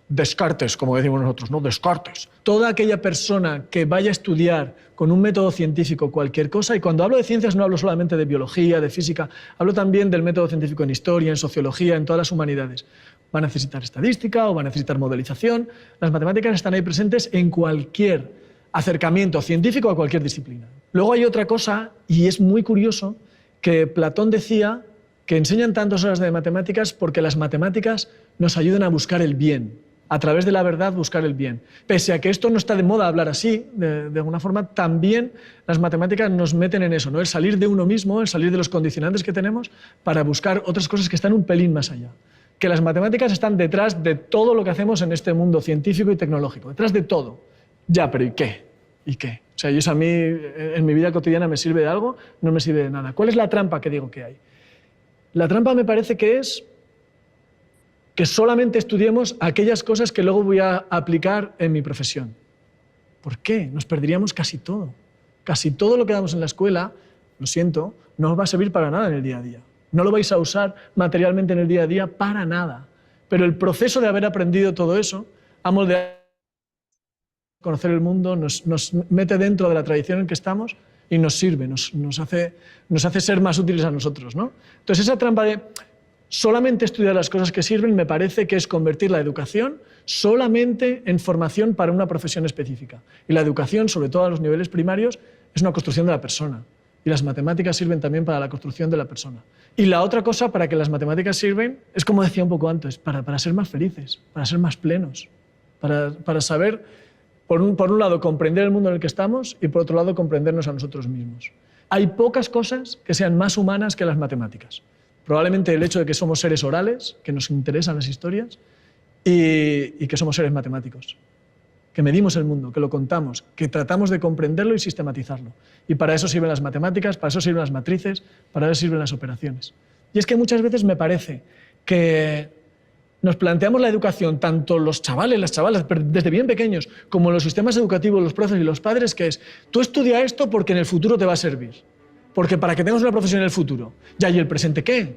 Descartes, como decimos nosotros, ¿no? Descartes. Toda aquella persona que vaya a estudiar con un método científico cualquier cosa, y cuando hablo de ciencias no hablo solamente de biología, de física, hablo también del método científico en historia, en sociología, en todas las humanidades. Va a necesitar estadística o va a necesitar modelización. Las matemáticas están ahí presentes en cualquier acercamiento científico a cualquier disciplina. Luego hay otra cosa, y es muy curioso, que Platón decía que enseñan tantas horas de matemáticas porque las matemáticas nos ayudan a buscar el bien, a través de la verdad buscar el bien. Pese a que esto no está de moda hablar así, de alguna forma, también las matemáticas nos meten en eso, ¿no? El salir de uno mismo, el salir de los condicionantes que tenemos para buscar otras cosas que están un pelín más allá. Que las matemáticas están detrás de todo lo que hacemos en este mundo científico y tecnológico, detrás de todo. Ya, pero ¿y qué? ¿Y qué? O sea, eso a mí en mi vida cotidiana me sirve de algo, no me sirve de nada. ¿Cuál es la trampa que digo que hay? La trampa me parece que es que solamente estudiemos aquellas cosas que luego voy a aplicar en mi profesión. ¿Por qué? Nos perderíamos casi todo. Casi todo lo que damos en la escuela, lo siento, no os va a servir para nada en el día a día. No lo vais a usar materialmente en el día a día para nada. Pero el proceso de haber aprendido todo eso ha moldeado conocer el mundo, nos mete dentro de la tradición en que estamos y nos sirve, nos hace ser más útiles a nosotros, ¿no? Entonces esa trampa de solamente estudiar las cosas que sirven me parece que es convertir la educación solamente en formación para una profesión específica. Y la educación, sobre todo a los niveles primarios, es una construcción de la persona. Y las matemáticas sirven también para la construcción de la persona. Y la otra cosa para que las matemáticas sirven es, como decía un poco antes, para ser más felices, para ser más plenos, para saber, por un lado, comprender el mundo en el que estamos y, por otro lado, comprendernos a nosotros mismos. Hay pocas cosas que sean más humanas que las matemáticas. Probablemente el hecho de que somos seres orales, que nos interesan las historias, y que somos seres matemáticos, que medimos el mundo, que lo contamos, que tratamos de comprenderlo y sistematizarlo. Y para eso sirven las matemáticas, para eso sirven las matrices, para eso sirven las operaciones. Y es que muchas veces me parece que nos planteamos la educación, tanto los chavales, las chavalas, desde bien pequeños, como los sistemas educativos, los profes y los padres, que es, tú estudia esto porque en el futuro te va a servir. Porque para que tengas una profesión en el futuro. Ya, ¿y el presente qué?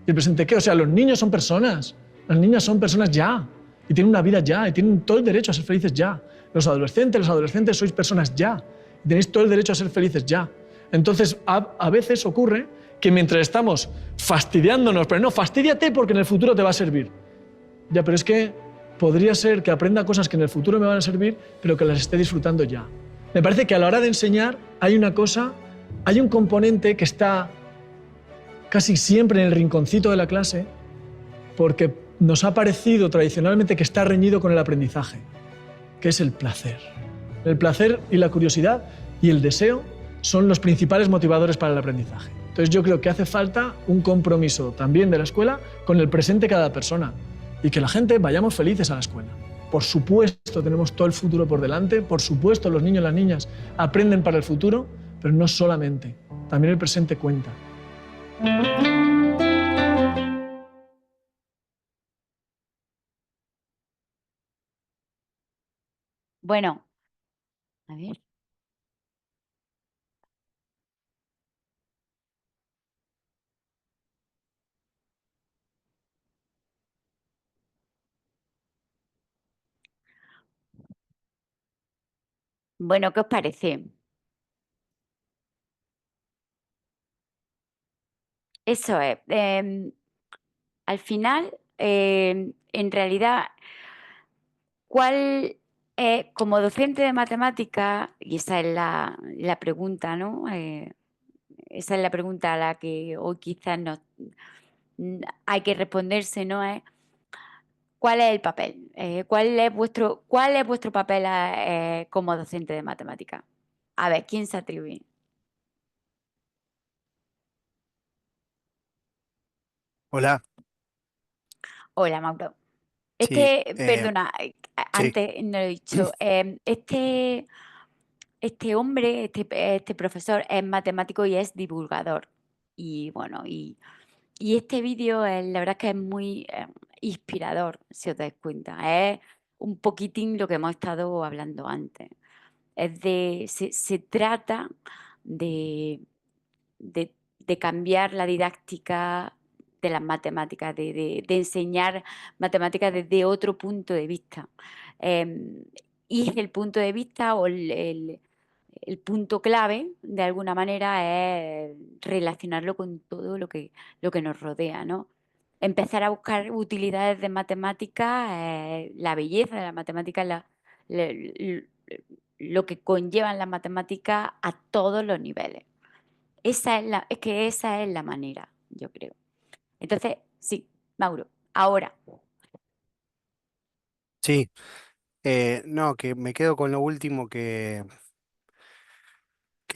¿Y el presente qué? O sea, los niños son personas. Las niñas son personas ya. Y tienen una vida ya. Y tienen todo el derecho a ser felices ya. Los adolescentes sois personas ya. Y tenéis todo el derecho a ser felices ya. Entonces, a veces ocurre que mientras estamos fastidiándonos, pero no, fastídiate porque en el futuro te va a servir. Ya, pero es que podría ser que aprenda cosas que en el futuro me van a servir, pero que las esté disfrutando ya. Me parece que a la hora de enseñar hay una cosa, hay un componente que está casi siempre en el rinconcito de la clase, porque nos ha parecido tradicionalmente que está reñido con el aprendizaje, que es el placer. El placer y la curiosidad y el deseo son los principales motivadores para el aprendizaje. Entonces yo creo que hace falta un compromiso también de la escuela con el presente de cada persona y que la gente vayamos felices a la escuela. Por supuesto tenemos todo el futuro por delante, por supuesto los niños y las niñas aprenden para el futuro, pero no solamente, también el presente cuenta. Bueno, a ver. Bueno, ¿qué os parece? Eso es. Al final, en realidad, ¿cuál como docente de matemáticas, y esa es la pregunta, ¿no? Esa es la pregunta a la que hoy quizás hay que responderse, ¿no? ¿Cuál es el papel? ¿Cuál es vuestro papel como docente de matemáticas? A ver, ¿quién se atribuye? Hola, Hola, Mauro. sí, Perdona, sí, antes no lo he dicho. Este hombre, este profesor es matemático y es divulgador. Y bueno, y este vídeo, la verdad es que es muy inspirador, si os dais cuenta. Es un poquitín lo que hemos estado hablando antes. Se trata de, de cambiar la didáctica de las matemáticas, de enseñar matemáticas desde otro punto de vista. Em, y el punto de vista o el punto clave, de alguna manera, es relacionarlo con todo lo que nos rodea, ¿no? Empezar a buscar utilidades de matemáticas, la belleza de la matemática, la- lo que conllevan las matemáticas a todos los niveles. Es que esa es la manera, yo creo. Entonces, sí, Mauro, ahora. sí. No, que me quedo con lo último que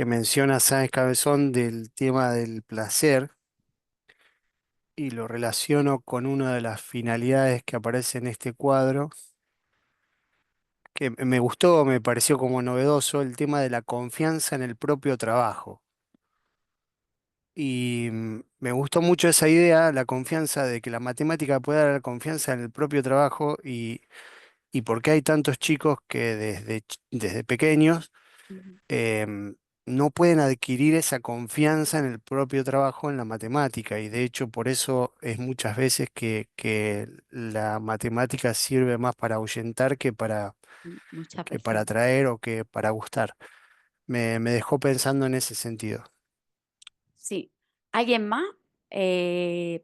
menciona Sáenz Cabezón del tema del placer y lo relaciono con una de las finalidades que aparece en este cuadro, que me gustó, me pareció como novedoso, el tema de la confianza en el propio trabajo. Y me gustó mucho esa idea, la confianza de que la matemática pueda dar confianza en el propio trabajo y por qué hay tantos chicos que desde pequeños Ujú, em, no pueden adquirir esa confianza en el propio trabajo en la matemática y de hecho por eso es muchas veces que la matemática sirve más para ahuyentar muchas que para veces. atraer o que para gustar. Me dejó pensando en ese sentido. Sí. ¿Alguien más?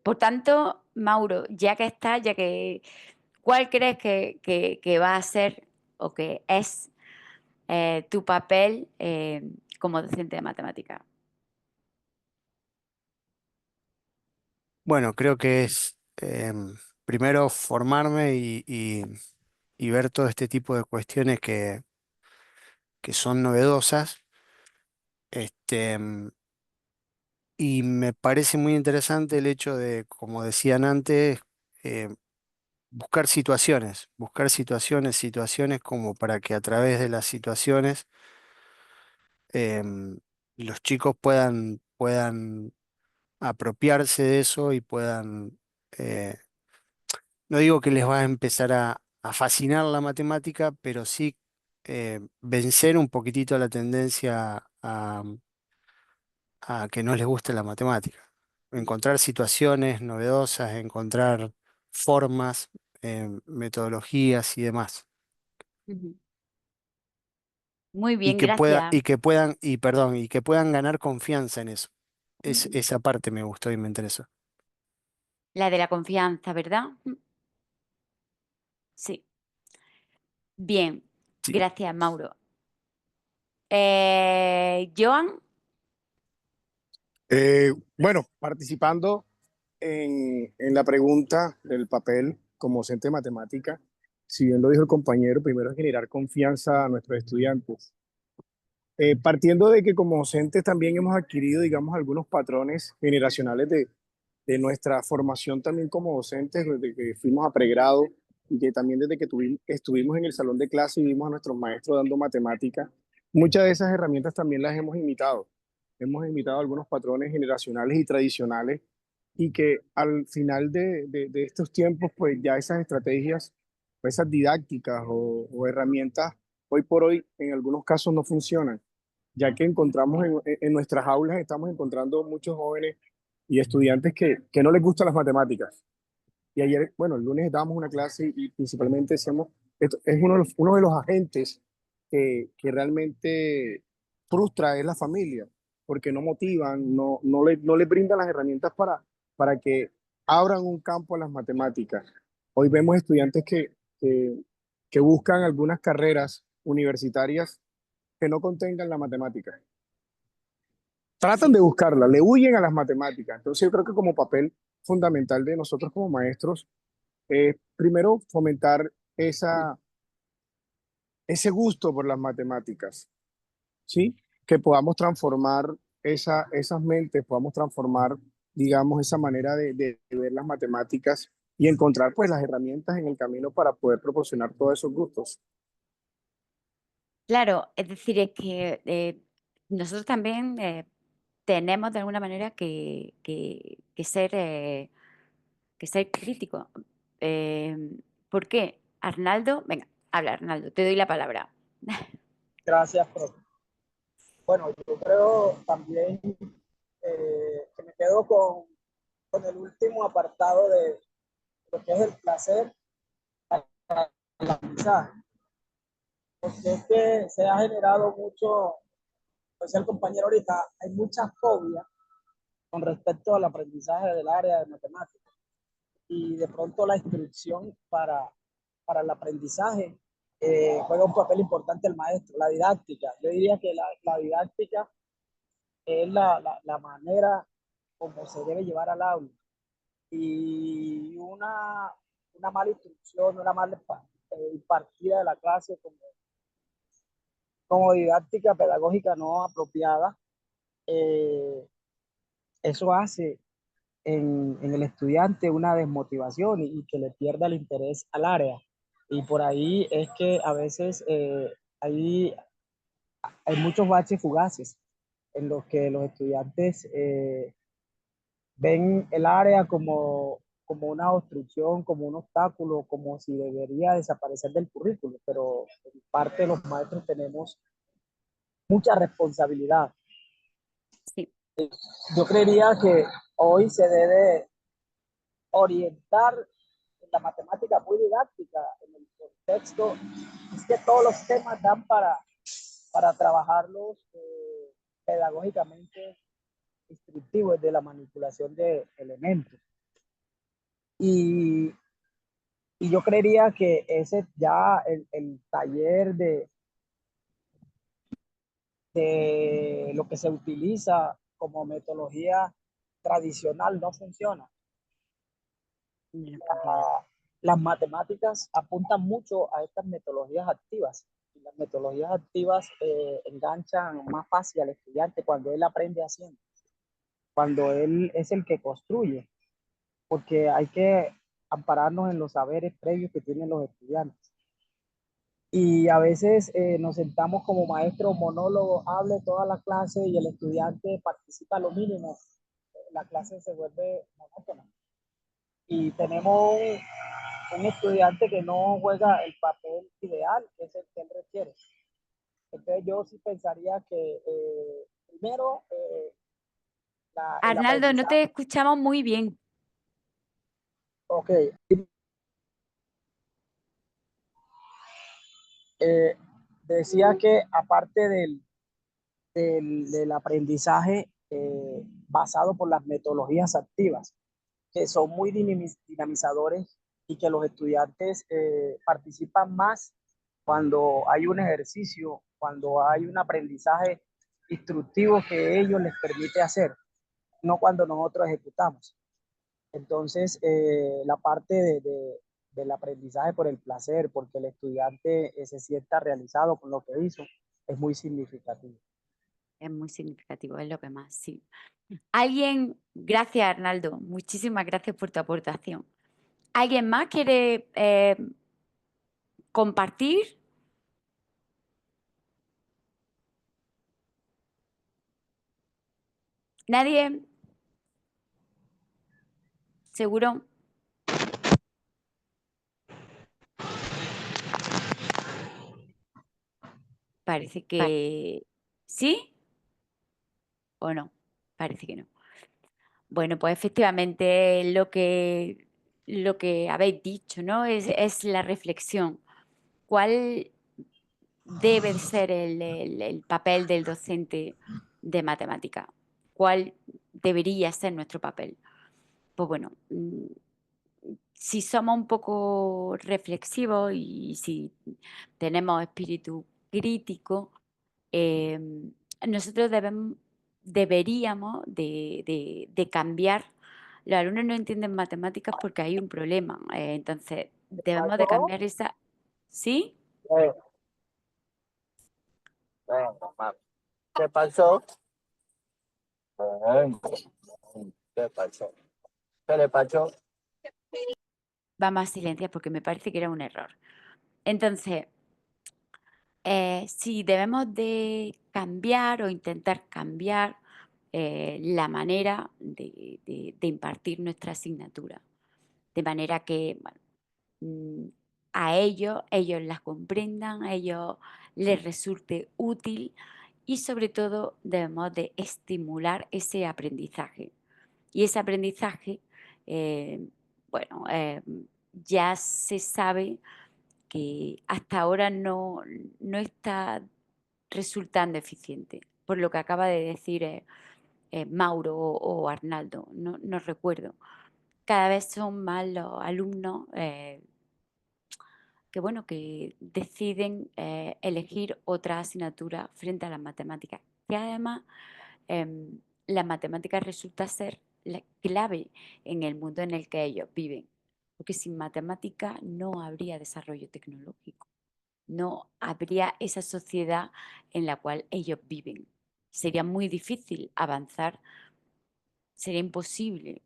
Por tanto, Mauro, ya que estás, ¿cuál crees que va a ser o que es tu papel como docente de matemática? Bueno, creo que es primero formarme y ver todo este tipo de cuestiones que son novedosas. Este, y me parece muy interesante el hecho de, como decían antes, eh, situaciones como para que a través de las situaciones los chicos puedan apropiarse de eso y puedan, eh, no digo que les va a empezar a fascinar la matemática, pero sí vencer un poquitito la tendencia a que no les guste la matemática. Encontrar situaciones novedosas, encontrar formas, metodologías y demás. Ujú. Muy bien, gracias. Y que puedan ganar confianza en eso. Ujú. Esa parte me gustó y me interesó. La de la confianza, ¿verdad? Sí. Bien, Sí. gracias, Mauro. Joan, Bueno, participando en la pregunta del papel como docente de matemática, si bien lo dijo el compañero, primero es generar confianza a nuestros estudiantes. Partiendo de que como docentes también hemos adquirido, digamos, algunos patrones generacionales de nuestra formación también como docentes, desde que fuimos a pregrado y que también desde que estuvimos en el salón de clase y vimos a nuestros maestros dando matemática, muchas de esas herramientas también las hemos imitado. Hemos imitado algunos patrones generacionales y tradicionales y que al final de estos tiempos, pues ya esas estrategias, esas didácticas o herramientas, hoy por hoy en algunos casos no funcionan, ya que encontramos en nuestras aulas, estamos encontrando muchos jóvenes y estudiantes que no les gustan las matemáticas. Y ayer, bueno, el lunes dábamos una clase y principalmente decíamos, esto es uno de los agentes que realmente frustra es la familia, porque no motivan, no les brindan las herramientas para que abran un campo a las matemáticas. Hoy vemos estudiantes que, que buscan algunas carreras universitarias que no contengan la matemática. Tratan de sí. buscarla, le huyen a las matemáticas. Entonces yo creo que como papel fundamental de nosotros como maestros es primero fomentar ese gusto por las matemáticas, ¿sí? Que podamos transformar esas mentes, podamos transformar digamos, esa manera de ver las matemáticas y encontrar pues las herramientas en el camino para poder proporcionar todos esos gustos. Claro, es decir, es que nosotros también tenemos de alguna manera que ser críticos. ¿Por qué? Arnaldo, venga, habla Arnaldo, te doy la palabra. Gracias, profe. Bueno, yo creo también que me quedo con el último apartado de lo que es el placer para el aprendizaje, porque es que se ha generado mucho, como decía el compañero ahorita, hay mucha fobia con respecto al aprendizaje del área de matemáticas y de pronto la instrucción para el aprendizaje juega un papel importante el maestro, la didáctica. Yo diría que la didáctica es la manera como se debe llevar al aula. Y una mala instrucción, una mala impartida de la clase como didáctica pedagógica no apropiada, eh, eso hace en el estudiante una desmotivación y que le pierda el interés al área. Y por ahí es que a veces hay muchos baches fugaces en los que los estudiantes ven el área como una obstrucción, como un obstáculo, como si debería desaparecer del currículo, pero en parte los maestros tenemos mucha responsabilidad. Sí. Yo creería que hoy se debe orientar en la matemática muy didáctica, en el contexto, es que todos los temas dan para trabajarlos pedagógicamente instructivos de la manipulación de elementos. Y, y yo creería que ese ya el taller de lo que se utiliza como metodología tradicional no funciona. Las matemáticas apuntan mucho a estas metodologías activas. Y las metodologías activas enganchan más fácil al estudiante cuando él aprende haciendo, cuando él es el que construye, porque hay que ampararnos en los saberes previos que tienen los estudiantes. Y a veces nos sentamos como maestro monólogo, hable toda la clase y el estudiante participa lo mínimo. La clase se vuelve monótona. Y tenemos un estudiante que no juega el papel ideal, que es el que él requiere. Entonces yo sí pensaría que primero el Arnaldo, no aprendizaje. te escuchamos muy bien. Ok. Decía que aparte del aprendizaje basado por las metodologías activas, que son muy dinamizadores y que los estudiantes participan más cuando hay un ejercicio, cuando hay un aprendizaje instructivo que ellos les permite hacer, no cuando nosotros ejecutamos. Entonces, la parte del aprendizaje por el placer, porque el estudiante se sienta realizado con lo que hizo, es muy significativo. Es muy significativo, es lo que más, sí. Alguien, gracias Arnaldo, muchísimas gracias por tu aportación. ¿Alguien más quiere compartir? ¿Nadie? ¿Seguro? Parece que sí o no. Parece que no. Bueno, pues efectivamente lo que habéis dicho, ¿no? Es la reflexión. ¿Cuál debe ser el papel del docente de matemática? ¿Cuál debería ser nuestro papel? Pues bueno, si somos un poco reflexivos y si tenemos espíritu crítico, eh, nosotros deberíamos de cambiar. Los alumnos no entienden matemáticas porque hay un problema. Entonces, debemos de cambiar esa... ¿Sí? ¿Qué pasó? Vamos a silenciar porque me parece que era un error. Entonces, si debemos de cambiar o intentar cambiar la manera de impartir nuestra asignatura, de manera que a ellos las comprendan, a ellos les resulte útil y sobre todo debemos de estimular ese aprendizaje. Y ese aprendizaje, bueno, ya se sabe que hasta ahora no está resultando eficiente, por lo que acaba de decir Mauro o Arnaldo, no recuerdo. Cada vez son más los alumnos que, bueno, que deciden elegir otra asignatura frente a las matemáticas. Y además, las matemáticas resulta ser la clave en el mundo en el que ellos viven, porque sin matemáticas no habría desarrollo tecnológico, no habría esa sociedad en la cual ellos viven. Sería muy difícil avanzar, sería imposible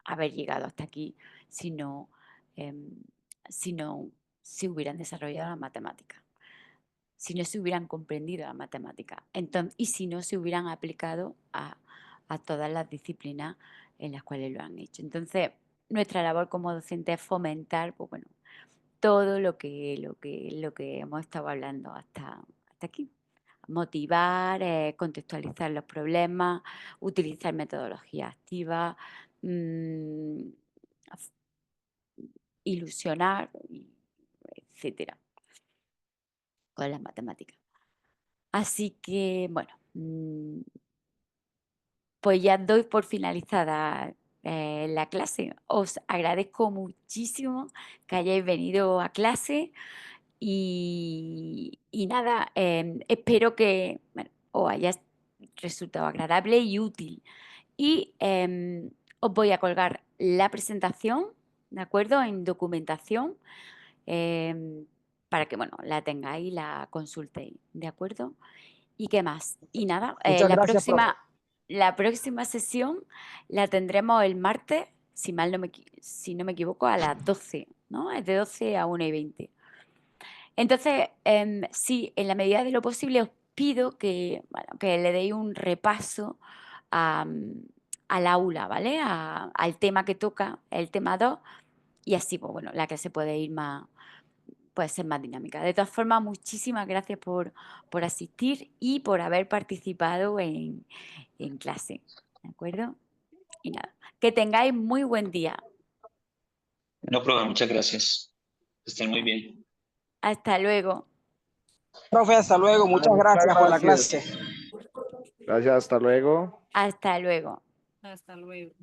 haber llegado hasta aquí si no se hubieran desarrollado las matemáticas, si no se hubieran comprendido las matemáticas, y si no se hubieran aplicado a todas las disciplinas en las cuales lo han hecho. Entonces, nuestra labor como docente es fomentar, pues bueno, todo lo que hemos estado hablando hasta aquí. Motivar, contextualizar los problemas, utilizar metodologías activas, ilusionar, etcétera, con las matemáticas. Así que, bueno, pues ya doy por finalizada la clase. Os agradezco muchísimo que hayáis venido a clase y nada, espero que bueno, os haya resultado agradable y útil. Y os voy a colgar la presentación, ¿de acuerdo? En documentación, para que, bueno, la tengáis y la consultéis, ¿de acuerdo? ¿Y qué más? Y nada, Muchas gracias, profe. la próxima sesión la tendremos el martes, si no me equivoco, a las 12, ¿no? Es de 12 a 1:20. Entonces, sí, en la medida de lo posible os pido que, bueno, que le deis un repaso al aula, ¿vale? Al tema que toca, el tema 2, y así, pues bueno, la clase puede ser más dinámica. De todas formas, muchísimas gracias por asistir y por haber participado en clase, ¿de acuerdo? Y nada, que tengáis muy buen día. No, profe, muchas gracias. Que estén muy bien. Hasta luego. Profe, hasta luego. Muchas gracias por la clase. Gracias, hasta luego. Hasta luego. Hasta luego.